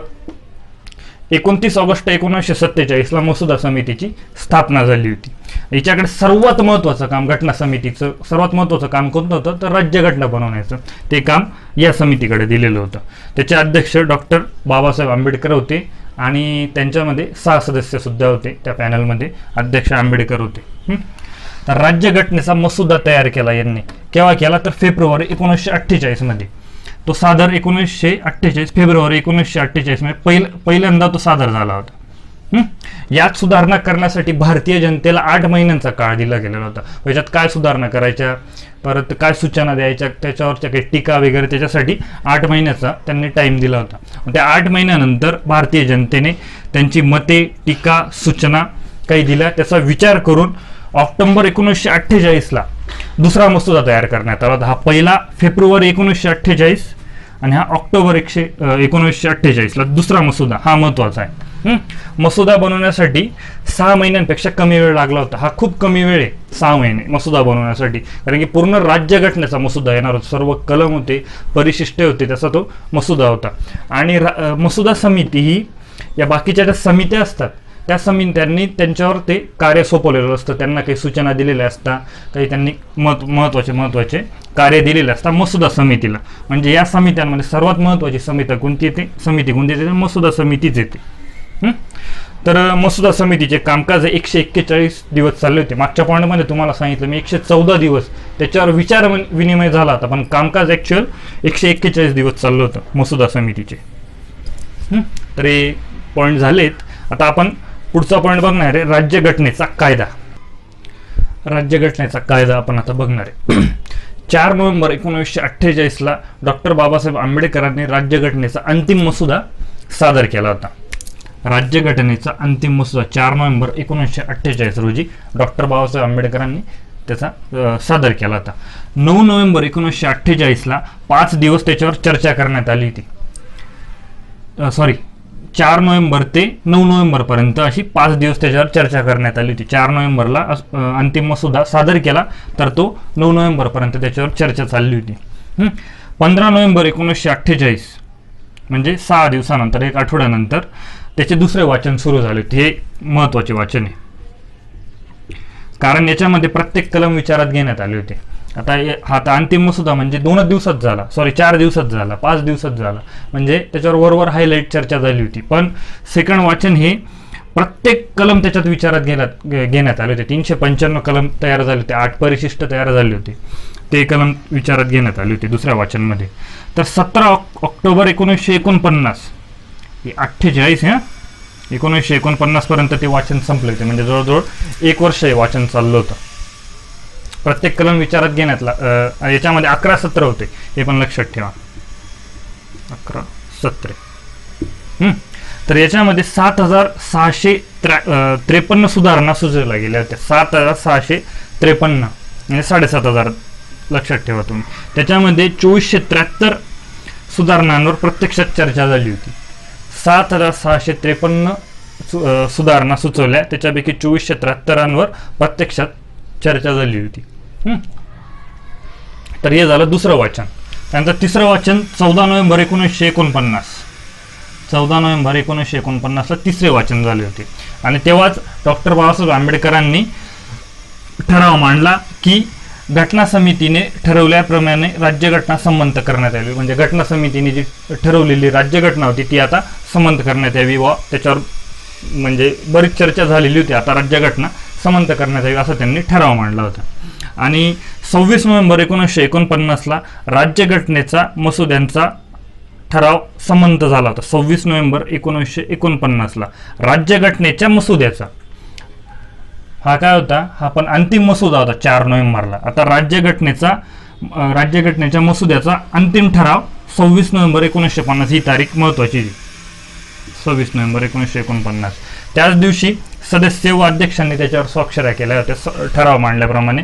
29 ऑगस्ट 1947ला मसुदा समितीची स्थापना झाली होती. हिच्याकडे सर्वात महत्त्वाचं काम, घटना समितीचं सर्वात महत्त्वाचं काम कोणतं होतं तर राज्यघटना बनवण्याचं. ते काम या समितीकडे दिलेलं होतं. त्याचे अध्यक्ष डॉक्टर बाबासाहेब आंबेडकर होते आणि त्यांच्यामध्ये 6 सदस्य सुद्धा होते त्या पॅनलमध्ये. अध्यक्ष आंबेडकर होते. तर राज्यघटनेचा मसुदा तयार केला यांनी. केव्हा केला तर फेब्रुवारी 1948 मध्ये. तो सादर 1948 फेब्रुवारी 1948 मध्ये पहिल्यांदा तो सादर झाला होता. यात सुधारणा करण्यासाठी भारतीय जनतेला 8 महिन्यांचा काळ दिला गेलेला होता. याच्यात काय सुधारणा करायच्या, परत काय सूचना द्यायच्या, त्याच्यावरच्या काही टीका वगैरे, त्याच्यासाठी 8 महिन्याचा त्यांनी टाइम दिला होता. त्या 8 महिन्यानंतर भारतीय जनतेने त्यांची मते, टीका, सूचना काही दिल्या. त्याचा विचार करून ऑक्टोबर 1948ला दुसरा मसुदा तयार करण्यात आला होता. हा पहिला फेब्रुवारी 1948 आणि हा ऑक्टोबर 1948ला दुसरा मसुदा. हा महत्वाचा आहे. मसुदा बनवण्यासाठी 6 महिन्यांपेक्षा कमी वेळ लागला होता. हा खूप कमी वेळ आहे, 6 महिने मसुदा बनवण्यासाठी, कारण की पूर्ण राज्यघटनेचा मसुदा येणार होता. सर्व कलम होते, परिशिष्टे होते, त्याचा तो मसुदा होता. आणि मसुदा समिती ही या बाकीच्या ज्या समित्या असतात त्या समित्यांनी त्यांच्यावर ते कार्य सोपवलेलं असतं. त्यांना काही सूचना दिलेल्या असतात, काही त्यांनी महत्वाचे कार्य दिलेले असतात मसुदा समितीला. म्हणजे या समित्यांमध्ये सर्वात महत्वाची समिती कोणती येते? मसुदा समितीच येते. तर मसुदा समितीचे कामकाज 141 दिवस चालले होते. मागच्या पॉईंटमध्ये तुम्हाला सांगितलं मी 114 दिवस त्याच्यावर विचार विनिमय झाला होता, पण कामकाज ॲक्च्युअल 141 दिवस चाललं होतं मसुदा समितीचे. तर हे पॉईंट झालेत. आता आपण पुढचा पॉईंट बघणार आहे, राज्यघटनेचा कायदा. राज्यघटनेचा कायदा आपण आता बघणार आहे. 4 नोव्हेंबर 1948ला डॉक्टर बाबासाहेब आंबेडकरांनी राज्यघटनेचा अंतिम मसुदा सादर केला होता. राज्यघटनेचा अंतिम मसुदा 4 नोव्हेंबर 1948 रोजी डॉक्टर बाबासाहेब आंबेडकरांनी त्याचा सादर केला होता. 9 नोव्हेंबर 1948ला 5 दिवस त्याच्यावर चर्चा करण्यात आली होती. 4 नोव्हेंबर ते 9 नोव्हेंबरपर्यंत अशी 5 दिवस त्याच्यावर चर्चा करण्यात आली होती. 4 नोव्हेंबरला अंतिम मसुदा सादर केला, तर तो 9 नोव्हेंबरपर्यंत त्याच्यावर चर्चा चालली होती. 15 नोव्हेंबर 1948 म्हणजे 6 दिवसानंतर, 1 आठवड्यानंतर त्याचे दुसरे वाचन सुरू झाले होते. हे महत्वाचे वाचन आहे, कारण याच्यामध्ये प्रत्येक कलम विचारात घेण्यात आले होते. आता हा अंतिम मसुदा म्हणजे 2 दिवसात झाला, 4 दिवसात झाला, 5 दिवसात झाला, म्हणजे त्याच्यावर वरवर हायलाईट चर्चा झाली होती. पण सेकंड वाचन हे प्रत्येक कलम त्याच्यात विचारात घेण्यात आले होते. 395 कलम तयार झाले होते, 8 परिशिष्ट तयार झाले होते, ते कलम विचारात घेण्यात आले होते दुसऱ्या वाचनमध्ये. तर 17 ऑक्टोबर 1949 48 1949 पर्यंत ते वाचन संपले होते. म्हणजे जवळजवळ 1 वर्ष हे वाचन चाललं होतं. प्रत्येक कलम विचारात घेण्यातला. याच्यामध्ये 11 सत्र होते, हे पण लक्षात ठेवा, 11 सत्रे. तर याच्यामध्ये 7653 सुधारणा सुचवल्या गेल्या होत्या. 7653 म्हणजे 7500 लक्षात ठेवा तुम्ही. त्याच्यामध्ये 2473 सुधारणांवर प्रत्यक्षात चर्चा झाली होती. 7653 सुधारणा सुचवल्या, त्याच्यापैकी 2473 प्रत्यक्षात चर्चा झाली होती. तर हे झालं दुसरं वाचन. त्यानंतर तिसरं वाचन 14 नोव्हेंबर 1949. 14 नोव्हेंबर 1949ला तिसरे वाचन झाले होते. आणि तेव्हाच डॉक्टर बाबासाहेब आंबेडकरांनी ठराव मांडला की घटना समितीने ठरवल्याप्रमाणे राज्यघटना संमत करण्यात यावी. म्हणजे घटना समितीने जी ठरवलेली राज्यघटना होती ती आता संमत करण्यात यावी व त्याच्यावर म्हणजे बरीच चर्चा झालेली होती. आता राज्यघटना संमत करण्यात यावी असा त्यांनी ठराव मांडला होता. आणि 26 नोव्हेंबर 1949ला राज्यघटनेचा मसुद्यांचा ठराव संमत झाला होता. 26 नोव्हेंबर 1949ला राज्यघटनेच्या मसुद्याचा हा काय होता, हा पण अंतिम मसुदा होता 4 नोव्हेंबरला. आता राज्यघटनेच्या मसुद्याचा अंतिम ठराव 26 नोव्हेंबर 1950 ही तारीख महत्वाची. 26 नोव्हेंबर 1949 त्याच दिवशी सदस्य व अध्यक्षांनी त्याच्यावर स्वाक्षऱ्या केल्या होत्या ठराव मांडल्याप्रमाणे.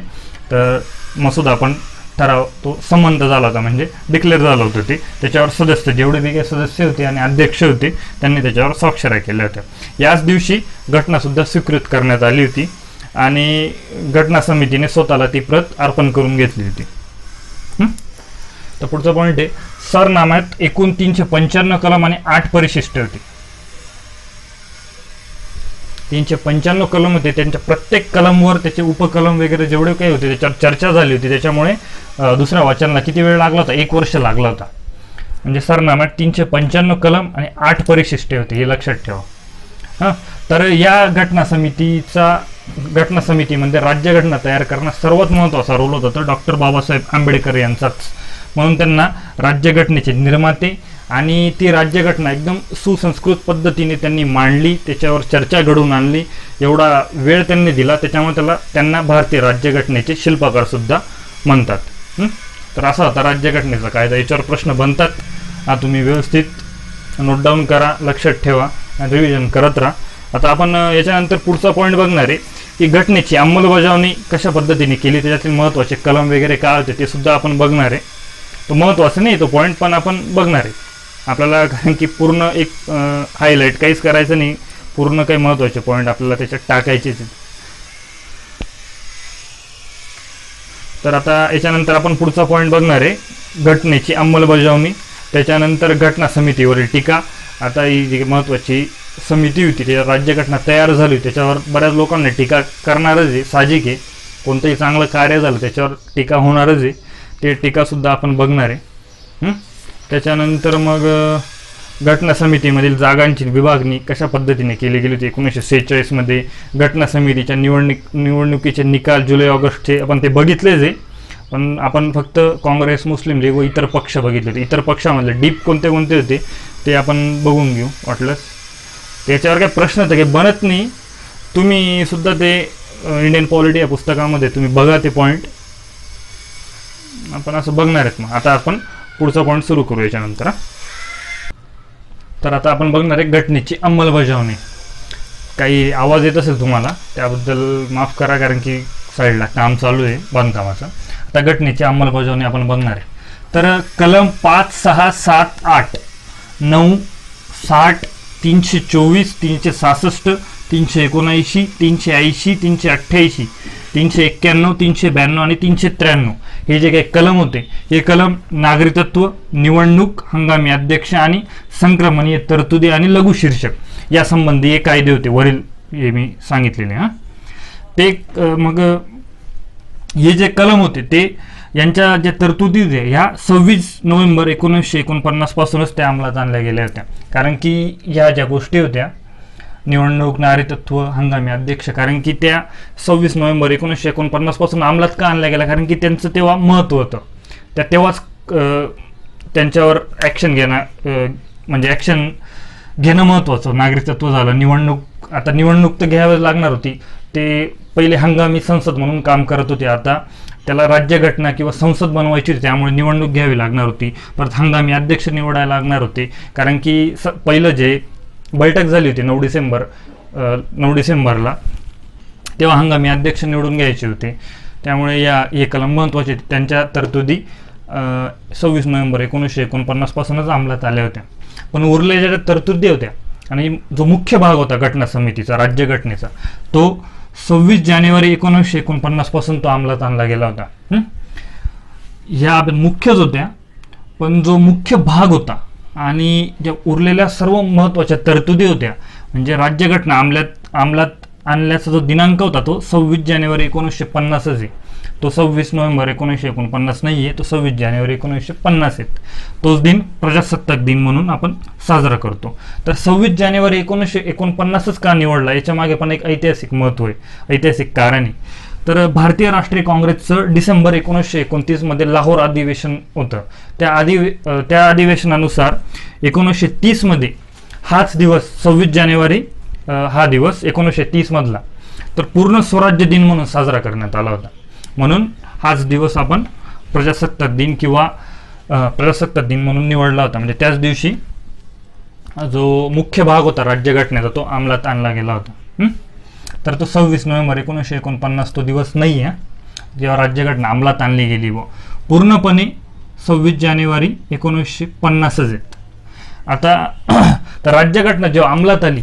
तर मसुदा पण ठराव तो संमत झाला होता, म्हणजे डिक्लेअर झालं होतं ते. त्याच्यावर सदस्य जेवढे वेगळे सदस्य होते आणि अध्यक्ष होते त्यांनी त्याच्यावर स्वाक्षऱ्या केल्या होत्या. याच दिवशी घटनासुद्धा स्वीकृत करण्यात आली होती आणि घटना समितीने स्वतःला ती प्रत अर्पण करून घेतली होती. तर पुढचा पॉईंट आहे, सरनाम्यात एकूण 395 कलम आणि 8 परिशिष्ट होते. 395 कलम होते, त्यांच्या प्रत्येक कलमवर त्याचे उपकलम वगैरे जेवढे काही होते त्याच्यावर चर्चा झाली होती. त्याच्यामुळे दुसऱ्या वाचनाला किती वेळ लागला होता, 1 वर्ष लागला होता. म्हणजे सरनाम्यात 395 कलम आणि 8 परिशिष्टे होते, हे लक्षात ठेवा. तर या घटना समितीमध्ये राज्यघटना तयार करण्यात सर्वात महत्त्वाचा रोल होता तर डॉक्टर बाबासाहेब आंबेडकर यांचाच. म्हणून त्यांना राज्यघटनेचे निर्माते आणि ती राज्यघटना एकदम सुसंस्कृत पद्धतीने त्यांनी मांडली, त्याच्यावर चर्चा घडवून आणली, एवढा वेळ त्यांनी दिला, त्याच्यामुळे त्यांना भारतीय राज्यघटनेचे शिल्पकार सुद्धा म्हणतात. तर असा होता राज्यघटनेचा कायदा. याच्यावर प्रश्न बनतात, हा तुम्ही व्यवस्थित नोट डाऊन करा, लक्षात ठेवा आणि रिव्हिजन करत राहा. आता आपण याच्यानंतर पुढचा पॉईंट बघणार आहे की घटनेची अंमलबजावणी कशा पद्धतीने केली, त्याच्यातील महत्त्वाचे कलम वगैरे काय होते ते सुद्धा आपण बघणार आहे. तो महत्त्वाचा नाही तो पॉईंट, पण आपण बघणार आहे आपल्याला, कारण की पूर्ण एक हायलाईट काहीच करायचं नाही, पूर्ण काही महत्त्वाचे पॉईंट आपल्याला त्याच्यात टाकायचेच. तर आता याच्यानंतर आपण पुढचा पॉईंट बघणार आहे घटनेची अंमलबजावणी, त्याच्यानंतर घटना समितीवरील टीका. आता ही जी महत्त्वाची समिती होती, त्याच्यावर राज्यघटना तयार झाली, त्याच्यावर बऱ्याच लोकांनी टीका करणारच आहे, साहजिक आहे. कोणतंही चांगलं कार्य झालं त्याच्यावर टीका होणारच आहे, ते टीकासुद्धा आपण बघणार आहे. त्याच्यानंतर मग घटना समितीमधील जागांची विभागणी कशा पद्धतीने केली गेली होती. 1946मध्ये घटना समितीच्या निवडणुकीचे निकाल जुलै ऑगस्टचे आपण ते बघितलेच आहे, पण आपण फक्त काँग्रेस, मुस्लिम लीग व इतर पक्ष बघितले होते. इतर पक्षामधले डीप कोणते कोणते होते ते आपण बघून घेऊ वाटलंच. त्याच्यावर काही प्रश्न तर काही बनत नाही, तुम्ही सुद्धा ते इंडियन पॉलिटी या पुस्तकामध्ये तुम्ही बघा ते पॉईंट, आपण असं बघणार आहेत. मग आता आपण पुढचा पॉईंट सुरू करू याच्यानंतर. तर आता आपण बघणार आहे घटनेची अंमलबजावणी. काही आवाज येत असेल तुम्हाला त्याबद्दल माफ करा, कारण की साईडला काम चालू आहे बांधकामाचं. आता घटनेची अंमलबजावणी आपण बघणार आहे. तर कलम 5, 6, 7, 8, 9, 60, 324, 366, 379, 380, 388, 391, 392 आणि 393 हे जे काही कलम होते, हे कलम नागरिकत्व, निवडणूक, हंगामी अध्यक्ष आणि संक्रमणीय तरतुदी आणि लघु शीर्षक यासंबंधी हे कायदे होते, वरील हे मी सांगितलेले. ते मग हे जे कलम होते ते यांच्या ज्या तरतुदी होत्या ह्या 26 नोव्हेंबर 1949 पासूनच त्या अंमलात आणल्या गेल्या होत्या. कारण की ह्या ज्या गोष्टी होत्या, निवडणूक, नागरिकत्व, हंगामी अध्यक्ष, कारण की त्या 26 नोव्हेंबर 1949 पासून अंमलात का आणल्या गेल्या, कारण की त्यांचं तेव्हा महत्त्व होतं. तेव्हाच त्यांच्यावर ॲक्शन घेणं, म्हणजे ॲक्शन घेणं महत्त्वाचं. नागरिकत्व झालं, निवडणूक, आता निवडणूक तर घ्यावी लागणार होती. ते पहिले हंगामी संसद म्हणून काम करत होते, आता त्याला राज्यघटना किंवा संसद बनवायची होती, त्यामुळे निवडणूक घ्यावी लागणार होती. परत हंगामी अध्यक्ष निवडायला लागणार होते, कारण की पहिलं जे बैठक झाली होती 9 डिसेंबरला, तेव्हा हंगामी अध्यक्ष निवडून घ्यायचे होते. त्यामुळे हे कलम महत्त्वाचे, त्यांच्या तरतुदी 26 नोव्हेंबर 1949 पासूनच अंमलात आल्या होत्या. पण उरलेल्या ज्या तरतुदी होत्या आणि जो मुख्य भाग होता घटना समितीचा, राज्यघटनेचा, तो 26 जानेवारी 1949 पासून तो अंमलात आणला गेला होता. ह्या मुख्यच होत्या, पण जो मुख्य भाग होता आणि ज्या उरलेल्या सर्व महत्त्वाच्या तरतुदी होत्या, म्हणजे राज्यघटना अंमलात आणल्याचा जो दिनांक होता तो 26 जानेवारी 1950 आहे. तो 26 नोव्हेंबर 1949 नाही आहे, तो 26 जानेवारी 1950 आहे. तोच दिन प्रजासत्ताक दिन म्हणून आपण साजरा करतो. तर 26 जानेवारी 1949च का निवडला, याच्या मागे पण एक ऐतिहासिक महत्त्व आहे, ऐतिहासिक कारण आहे. तर भारतीय राष्ट्रीय काँग्रेसचं डिसेंबर 1929 मध्ये लाहोर अधिवेशन होतं. त्या अधिवेशनानुसार 1930 मध्ये हाच दिवस 26 जानेवारी हा दिवस 1930 मधला तर पूर्ण स्वराज्य दिन म्हणून साजरा करण्यात आला होता. म्हणून हाच दिवस आपण प्रजासत्ताक दिन किंवा प्रजासत्ताक दिन म्हणून निवडला होता. म्हणजे त्याच दिवशी जो मुख्य भाग होता राज्यघटनेचा तो अंमलात आणला गेला होता. तर तो 26 नोव्हेंबर 1949 तो दिवस नाही आहे जेव्हा राज्यघटना अंमलात आणली गेली, व पूर्णपणे 26 जानेवारी 1950 आहेत. आता तर राज्यघटना जेव्हा अंमलात आली,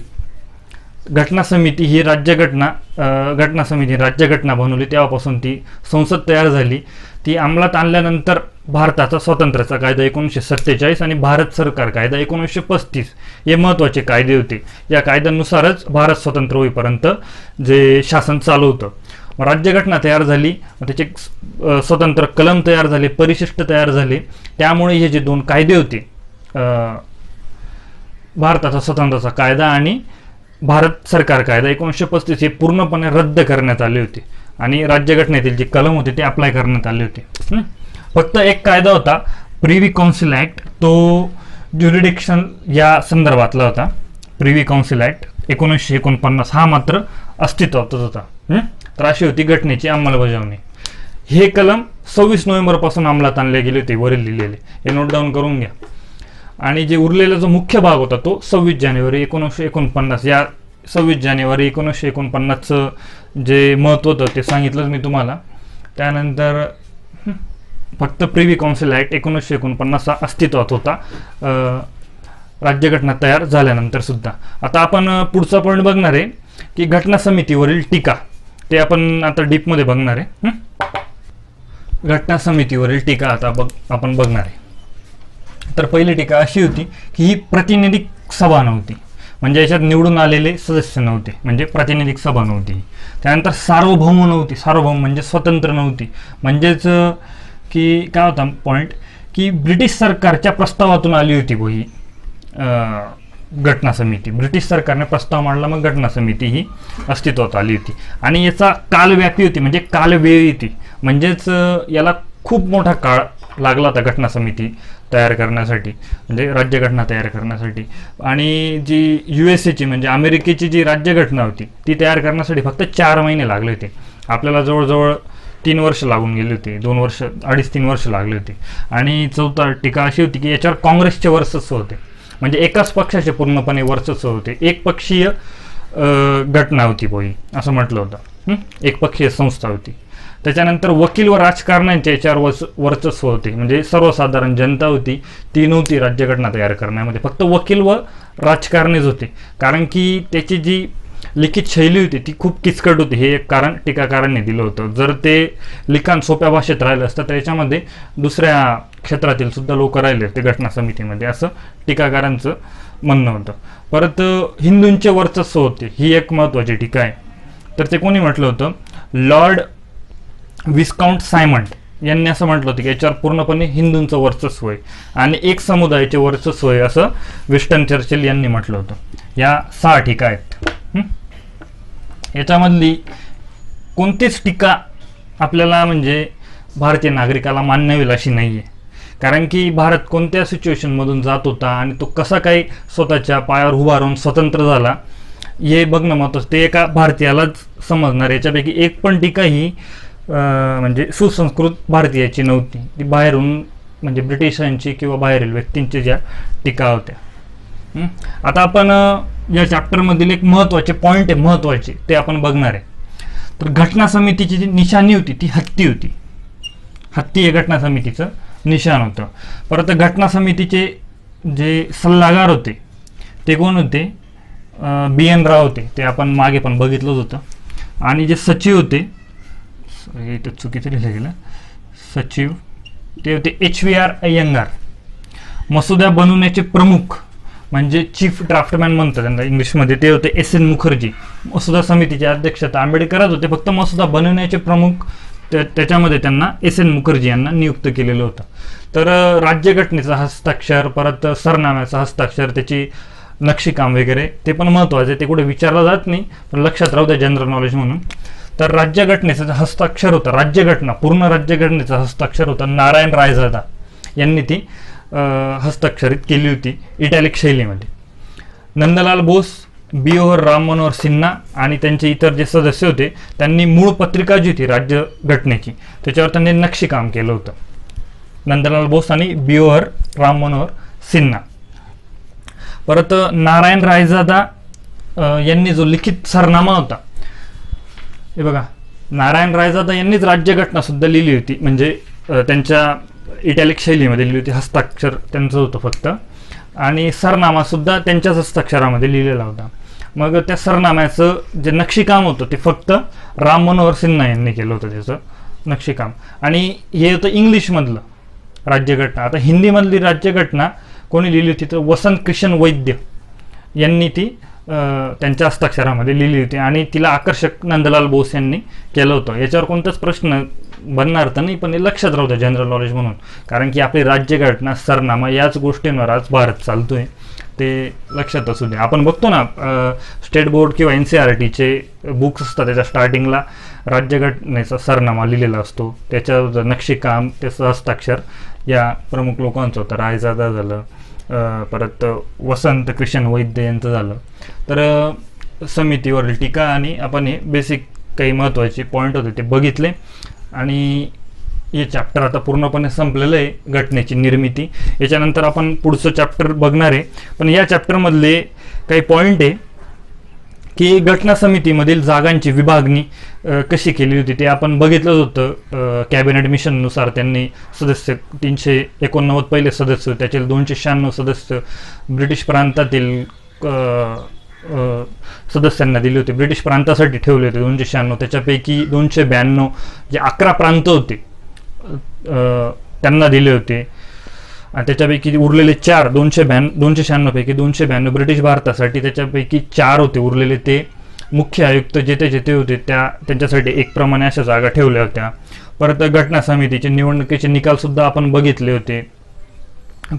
घटना समिती ही घटना समिती राज्यघटना बनवली, तेव्हापासून ती संसद तयार झाली. ती अंमलात आणल्यानंतर भारताचा स्वातंत्र्याचा कायदा 1947 आणि भारत सरकार कायदा 1935 हे महत्त्वाचे कायदे होते. या कायद्यानुसारच भारत स्वतंत्र होईपर्यंत जे शासन चालू होतं. राज्यघटना तयार झाली, त्याचे स्वतंत्र कलम तयार झाले, परिशिष्ट तयार झाले. त्यामुळे हे जे दोन कायदे होते, भारताचा स्वतंत्राचा कायदा आणि भारत सरकार कायदा 1935 हे पूर्णपणे रद्द करण्यात आले होते आणि राज्यघटनेतील जे कलम होते ते अप्लाय करण्यात आले होते. फक्त एक कायदा होता प्रिव्ही काउन्सिल ऍक्ट, तो ज्युरिडिक्शन या संदर्भातला होता. प्रिव्ही काउन्सिल ऍक्ट 1949 हा मात्र अस्तित्वातच होता. तर अशी होती घटनेची अंमलबजावणी. हे कलम 26 नोव्हेंबर पासून अंमलात आणले गेले होते, वरील लिहिलेले, हे नोट डाऊन करून घ्या. आणि जे उरलेला जो मुख्य भाग होता तो 26 जानेवारी 1949, या 26 जानेवारी 1949चं जे महत्त्व होतं ते सांगितलंच मी तुम्हाला. त्यानंतर फक्त प्रिव्ही काउन्सिल ऍक्ट 1949 अस्तित्वात होता राज्यघटना तयार झाल्यानंतर सुद्धा. आता आपण पुढचा पॉईंट बघणार आहे की घटना समितीवरील टीका, ते आपण आता डीपमध्ये बघणार आहे. घटना समितीवरील टीका आता आपण बघणार आहे. तर पहिली टीका अशी होती की ही प्रातिनिधिक सभा नव्हती, म्हणजे याच्यात निवडून आलेले सदस्य नव्हते, म्हणजे प्रातिनिधिक सभा नव्हती. त्यानंतर सार्वभौम नव्हती, सार्वभौम म्हणजे स्वतंत्र नव्हती. म्हणजेच की काय होता पॉईंट की ब्रिटिश सरकारच्या प्रस्तावातून आली होती ही घटना समिती. ब्रिटिश सरकारने प्रस्ताव मांडला, मग घटना समिती ही अस्तित्वात आली होती. आणि याचा कालव्यापी होती, म्हणजे कालवेळी होती. म्हणजेच याला खूप मोठा काळ लागला होता घटना समिती तयार करण्यासाठी, म्हणजे राज्यघटना तयार करण्यासाठी. आणि जी USA ची म्हणजे अमेरिकेची जी राज्यघटना होती ती तयार करण्यासाठी फक्त 4 महिने लागले होते. आपल्याला जवळजवळ 3 वर्ष लागून गेले होते, 2 वर्ष 2.5-3 वर्ष लागले होते. आणि चौथा टीका अशी होती की याच्यावर काँग्रेसचे वर्चस्व होते, म्हणजे एकाच पक्षाचे पूर्णपणे वर्चस्व होते. एक पक्षीय घटना होती ही, असं म्हटलं होतं. एक पक्षीय संस्था होती. त्याच्यानंतर वकील व राजकारण्यांच्या याच्यावर वर्चस्व होते, म्हणजे सर्वसाधारण जनता होती ती नव्हती राज्यघटना तयार करण्यामध्ये, फक्त वकील व राजकारणीच होते. कारण की त्याची जी लिखित शैली होती ती खूप किचकट होती, हे एक कारण टीकाकारांनी दिलं होतं. जर ते लिखाण सोप्या भाषेत राहिलं असतं तर याच्यामध्ये दुसऱ्या क्षेत्रातील सुद्धा लोक राहिले असते घटना समितीमध्ये, असं टीकाकारांचं म्हणणं होतं. परत हिंदूंचे वर्चस्व होते, ही एक महत्त्वाची टीका आहे. तर ते कोणी म्हटलं होतं, लॉर्ड विस्काउंट सायमंड यांनी असं म्हटलं होतं की याच्यावर पूर्णपणे हिंदूंचं वर्चस्व आहे आणि एक समुदायाचे वर्चस्व आहे, असं विस्टन चर्चिल यांनी म्हटलं होतं. या 6 टीका आहेत. याच्यामधली कोणतीच टीका आपल्याला म्हणजे भारतीय नागरिकाला मान्य होईल अशी नाही आहे. कारण की भारत कोणत्या सिच्युएशनमधून जात होता आणि तो कसा काही स्वतःच्या पायावर उभा राहून स्वतंत्र झाला हे बघणं महत्त्वाचं, ते एका भारतीयालाच समजणार. याच्यापैकी एक पण टीका ही म्हणजे सुसंस्कृत भारतीयाची नव्हती, ती बाहेरून म्हणजे ब्रिटिशांची किंवा बाहेरील व्यक्तींची ज्या टीका होत्या. आता आपण या चॅप्टरमधील एक महत्त्वाचे पॉईंट आहे, महत्त्वाचे ते आपण बघणार आहे. तर घटना समितीची जी निशाणी होती ती हत्ती होती. हत्ती हे घटना समितीचं निशाण होतं. परत घटना समितीचे जे सल्लागार होते ते कोण होते, BN राव होते, ते आपण मागे पण बघितलंच होतं. आणि जे सचिव होते, हे इथं चुकीचं लिहिलं गेलं, सचिव ते होते HVR अय्यंगार. मसुदा बनवण्याचे प्रमुख म्हणजे चीफ ड्राफ्टमॅन म्हणतात त्यांना इंग्लिशमध्ये, ते होते SN मुखर्जी. मसुदा समितीचे अध्यक्ष तर आंबेडकरच होते, फक्त मसुदा बनवण्याचे प्रमुख त्याच्यामध्ये त्यांना SN मुखर्जी यांना नियुक्त केलेलं होतं. तर राज्यघटनेचा हस्ताक्षर, परत सरनाम्याचा हस्ताक्षर, त्याची नक्षीकाम वगैरे ते पण महत्त्वाचं आहे, ते कुठे विचारलं जात नाही पण लक्षात राहू द्या जनरल नॉलेज म्हणून. तर राज्यघटनेचं हस्ताक्षर होतं, राज्यघटना पूर्ण राज्यघटनेचं हस्ताक्षर होतं नारायण रायजादा यांनी ती हस्ताक्षरित केली होती इटॅलिक शैलीमध्ये. नंदलाल बोस, BOR राम मनोहर सिन्हा आणि त्यांचे इतर जे सदस्य होते त्यांनी मूळ पत्रिका जी होती राज्यघटनेची त्याच्यावर त्यांनी नक्षीकाम केलं होतं, नंदलाल बोस आणि BOR राम मनोहर सिन्हा. परत नारायण रायजादा यांनी जो लिखित सरनामा होता, हे बघा, नारायण रायजादा यांनीच राज्यघटना सुद्धा लिहिली होती, म्हणजे त्यांच्या इटॅलिक शैलीमध्ये लिहिली होती, हस्ताक्षर त्यांचं होतं फक्त. आणि सरनामा सुद्धा त्यांच्याच हस्ताक्षरामध्ये लिहिलेला होता. मग त्या सरनाम्याचं जे नक्षीकाम होतं ते फक्त राम मनोहर सिन्हा यांनी केलं होतं त्याचं नक्षीकाम. आणि हे होतं इंग्लिशमधलं राज्यघटना. आता हिंदीमधली राज्यघटना कोणी लिहिली होती तर वसंत किशन वैद्य यांनी ती त्यांच्या हस्ताक्षरामध्ये लिहिली होती आणि तिला आकर्षक नंदलाल बोस यांनी केलं होतं. याच्यावर कोणताच प्रश्न बनणार तर नाही, पण हे लक्षात राहू द्या जनरल नॉलेज म्हणून, कारण की आपली राज्यघटना, सरनामा याच गोष्टींवर आज भारत चालतोय, ते लक्षात असू द्या. आपण बघतो ना स्टेट बोर्ड किंवा NCERTचे बुक्स असतात, त्याच्या स्टार्टिंगला राज्यघटनेचा सरनामा लिहिलेला असतो, त्याच्यावर नक्षीकाम, त्याचं हस्ताक्षर या प्रमुख लोकांचं होतं. रायजादा झालं, परत वसंत कृष्ण वैद्य यांचं झालं. तर समितीवरील टीका आणि आपण हे बेसिक काही महत्त्वाचे पॉईंट होते ते बघितले, आणि हे चॅप्टर आता पूर्णपणे संपलेलं आहे, घटनेची निर्मिती. याच्यानंतर आपण पुढचं चॅप्टर बघणार आहे, पण या चॅप्टरमधले काही पॉईंट आहे की घटना समितीमधील जागांची विभागणी कशी केली होती ते आपण बघितलंच होतं. कॅबिनेट मिशननुसार त्यांनी सदस्य 389 पहिले सदस्य, त्याचे 296 सदस्य ब्रिटिश प्रांतातील सदस्यांना दिले होते, ब्रिटिश प्रांतासाठी ठेवले होते 296. त्याच्यापैकी 292 जे 11 प्रांत होते त्यांना दिले होते, आणि त्याच्यापैकी उरलेले 4 296 पैकी 292 ब्रिटिश भारतासाठी, त्याच्यापैकी 4 होते उरलेले ते मुख्य आयुक्त जेथे होते त्यांच्यासाठी एक प्रमाणे अशा जागा ठेवल्या होत्या. परत घटना समितीचे निवडणुकीचे निकालसुद्धा आपण बघितले होते.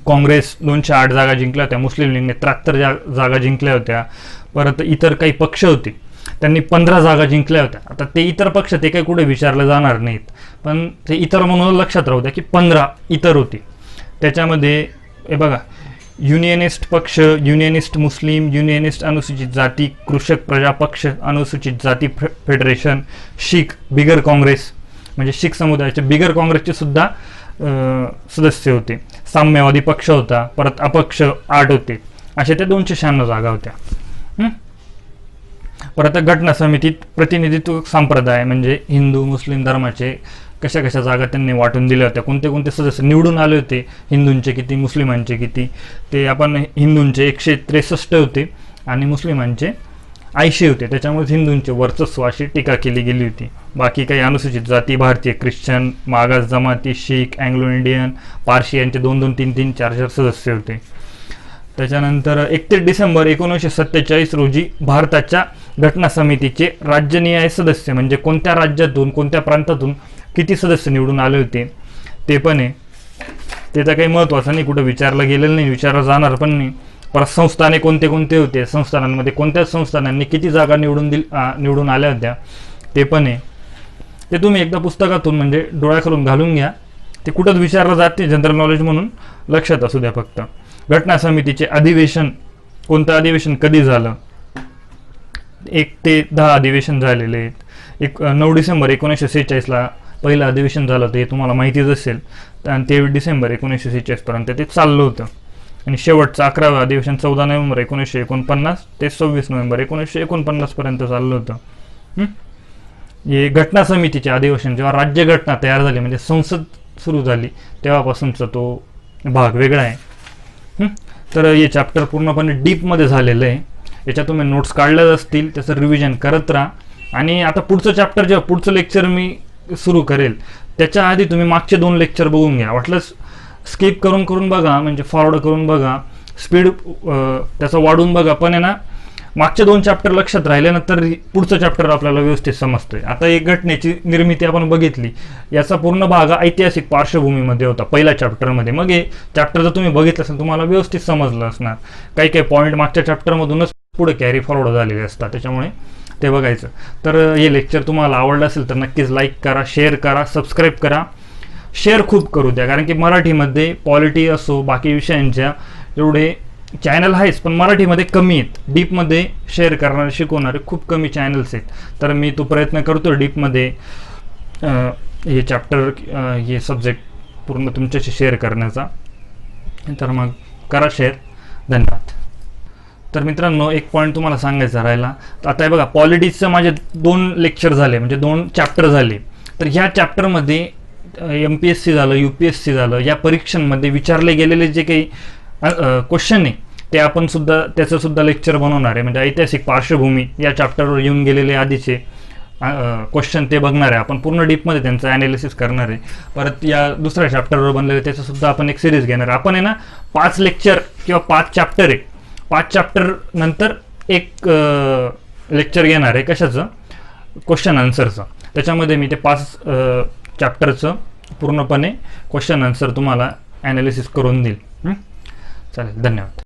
काँग्रेस 208 जागा जिंकल्या होत्या, मुस्लिम लीगने 73 जागा जिंकल्या होत्या. परत इतर काही पक्ष होते त्यांनी 15 जागा जिंकल्या होत्या. आता ते इतर पक्ष ते काही कुठे विचारले जाणार नाहीत, पण ते इतर म्हणून लक्षात राहू द्या की 15 इतर होते. त्याच्यामध्ये हे बघा, युनियनिस्ट पक्ष, युनियनिस्ट मुस्लिम, युनियनिस्ट अनुसूचित जाती, कृषक प्रजा पक्ष, अनुसूचित जाती फेडरेशन, शीख बिगर काँग्रेस म्हणजे शीख समुदायाचे बिगर काँग्रेसचे सुद्धा सदस्य होते, साम्यवादी पक्ष होता, परत अपक्ष 8 होते, अशा त्या 296 जागा होत्या. परत घटना समितीत प्रतिनिधित्व संप्रदाय म्हणजे हिंदू मुस्लिम धर्माचे कशा कशा जागा त्यांनी वाटून दिल्या होत्या, कोणते कोणते सदस्य निवडून आले होते, हिंदूंचे किती मुस्लिमांचे किती, ते आपण हिंदूंचे 163 होते आणि मुस्लिमांचे 80 होते. त्याच्यामुळे हिंदूंचे वर्चस्व अशी टीका केली गेली होती. बाकी काही अनुसूचित जाती, भारतीय ख्रिश्चन, मागास जमाती, शीख, अँग्लो इंडियन, पारशी यांचे 2-2, 3-3, 4-4 सदस्य होते. त्याच्यानंतर 31 डिसेंबर 1947 रोजी भारताच्या घटना समितीचे राज्यनिहाय सदस्य म्हणजे कोणत्या राज्यातून कोणत्या प्रांतातून किती सदस्य निवडून आले होते ते पण आहे. ते तर काही महत्त्वाचं नाही, कुठं विचारलं गेलेलं नाही, विचारलं जाणार पण नाही. परत संस्थाने कोणते कोणते होते, संस्थानांमध्ये कोणत्या संस्थानांनी किती जागा निवडून आल्या होत्या ते पण आहे. ते तुम्ही एकदा पुस्तकातून म्हणजे डोळ्याखालून घालून घ्या, ते कुठंच विचारलं जाते जनरल नॉलेज म्हणून लक्षात असू द्या फक्त. घटना समितीचे अधिवेशन, कोणतं अधिवेशन कधी झालं, 1 ते 10 अधिवेशन झालेले आहेत. 9 डिसेंबर 1946 पहिलं अधिवेशन झालं होतं, हे तुम्हाला माहितीच असेल, आणि 23 डिसेंबर 1946 पर्यंत ते चाललं होतं. आणि शेवटचं 11वं अधिवेशन 14 नोव्हेंबर 1949 ते 26 नोव्हेंबर 1949 पर्यंत चाललं होतं. हे घटना समितीचे अधिवेशन जेव्हा राज्यघटना तयार झाली म्हणजे संसद सुरू झाली तेव्हापासूनचा तो भाग वेगळा आहे. तर हे चॅप्टर पूर्णपणे डीपमध्ये झालेलं आहे. याच्यात तुम्ही नोट्स काढल्याच असतील, त्याचं रिव्हिजन करत राहा. आणि आता पुढचं चॅप्टर जेव्हा पुढचं लेक्चर मी सुरू करेल त्याच्या आधी तुम्ही मागचे 2 लेक्चर बघून घ्या, वाटलंच स्किप करून बघा, म्हणजे फॉरवर्ड करून बघा, स्पीड त्याचं वाढून बघा, पण आहे ना मागचे 2 चॅप्टर लक्षात राहिले ना तर पुढचं चॅप्टर आपल्याला व्यवस्थित समजतंय. आता एक घटनेची निर्मिती आपण बघितली, याचा पूर्ण भाग ऐतिहासिक पार्श्वभूमीमध्ये होता पहिल्या चॅप्टरमध्ये. मग हे चॅप्टर जर तुम्ही बघितलं असेल तुम्हाला व्यवस्थित समजलं असणार. काही काही पॉईंट मागच्या चॅप्टरमधूनच पुढे कॅरी फॉरवर्ड झालेले असतात, त्याच्यामुळे ते बघायचं. तर हे लेक्चर तुम्हाला आवडलं असेल तर नक्कीच लाईक करा, शेअर करा, सबस्क्राईब करा, शेअर खूप करू द्या, कारण की मराठीमध्ये पॉलिटी असो बाकी विषयांच्या एवढे चॅनल आहेच, पण मराठीमध्ये कमी आहेत. डीपमध्ये शेअर करणारे शिकवणारे खूप कमी चॅनल्स आहेत. तर मी तो प्रयत्न करतो डीपमध्ये हे चॅप्टर हे सब्जेक्ट पूर्ण तुमच्याशी शेअर करण्याचा. तर मग करा शेअर. धन्यवाद. तर मित्रांनो, एक पॉईंट तुम्हाला सांगायचा राहिला. आता हे बघा, पॉलिटिक्सचं माझे 2 लेक्चर झाले म्हणजे 2 चॅप्टर झाले. तर ह्या चॅप्टरमध्ये MPSC झालं, UPSC झालं, या परीक्षांमध्ये विचारले गेलेले जे काही क्वेश्चन आहे ते आपण सुद्धा त्याचं सुद्धा लेक्चर बनवणार आहे. म्हणजे ऐतिहासिक पार्श्वभूमी या चॅप्टरवर येऊन गेलेले आधीचे क्वेश्चन ते बघणार आहे आपण, पूर्ण डीपमध्ये त्यांचं ॲनालिसिस करणार आहे. परत या दुसऱ्या चॅप्टरवर बनलेले त्याचं सुद्धा आपण एक सिरीज घेणार आहे. आपण आहे ना 5 लेक्चर किंवा 5 चॅप्टर आहे, 5 चॅप्टर नंतर एक लेक्चर घेणार आहे कशाचं, क्वेश्चन आन्सरचं. त्याच्यामध्ये मी ते 5 चॅप्टरचं पूर्णपणे क्वेश्चन आन्सर तुम्हाला ॲनालिसिस करून देईल. चालेल, धन्यवाद.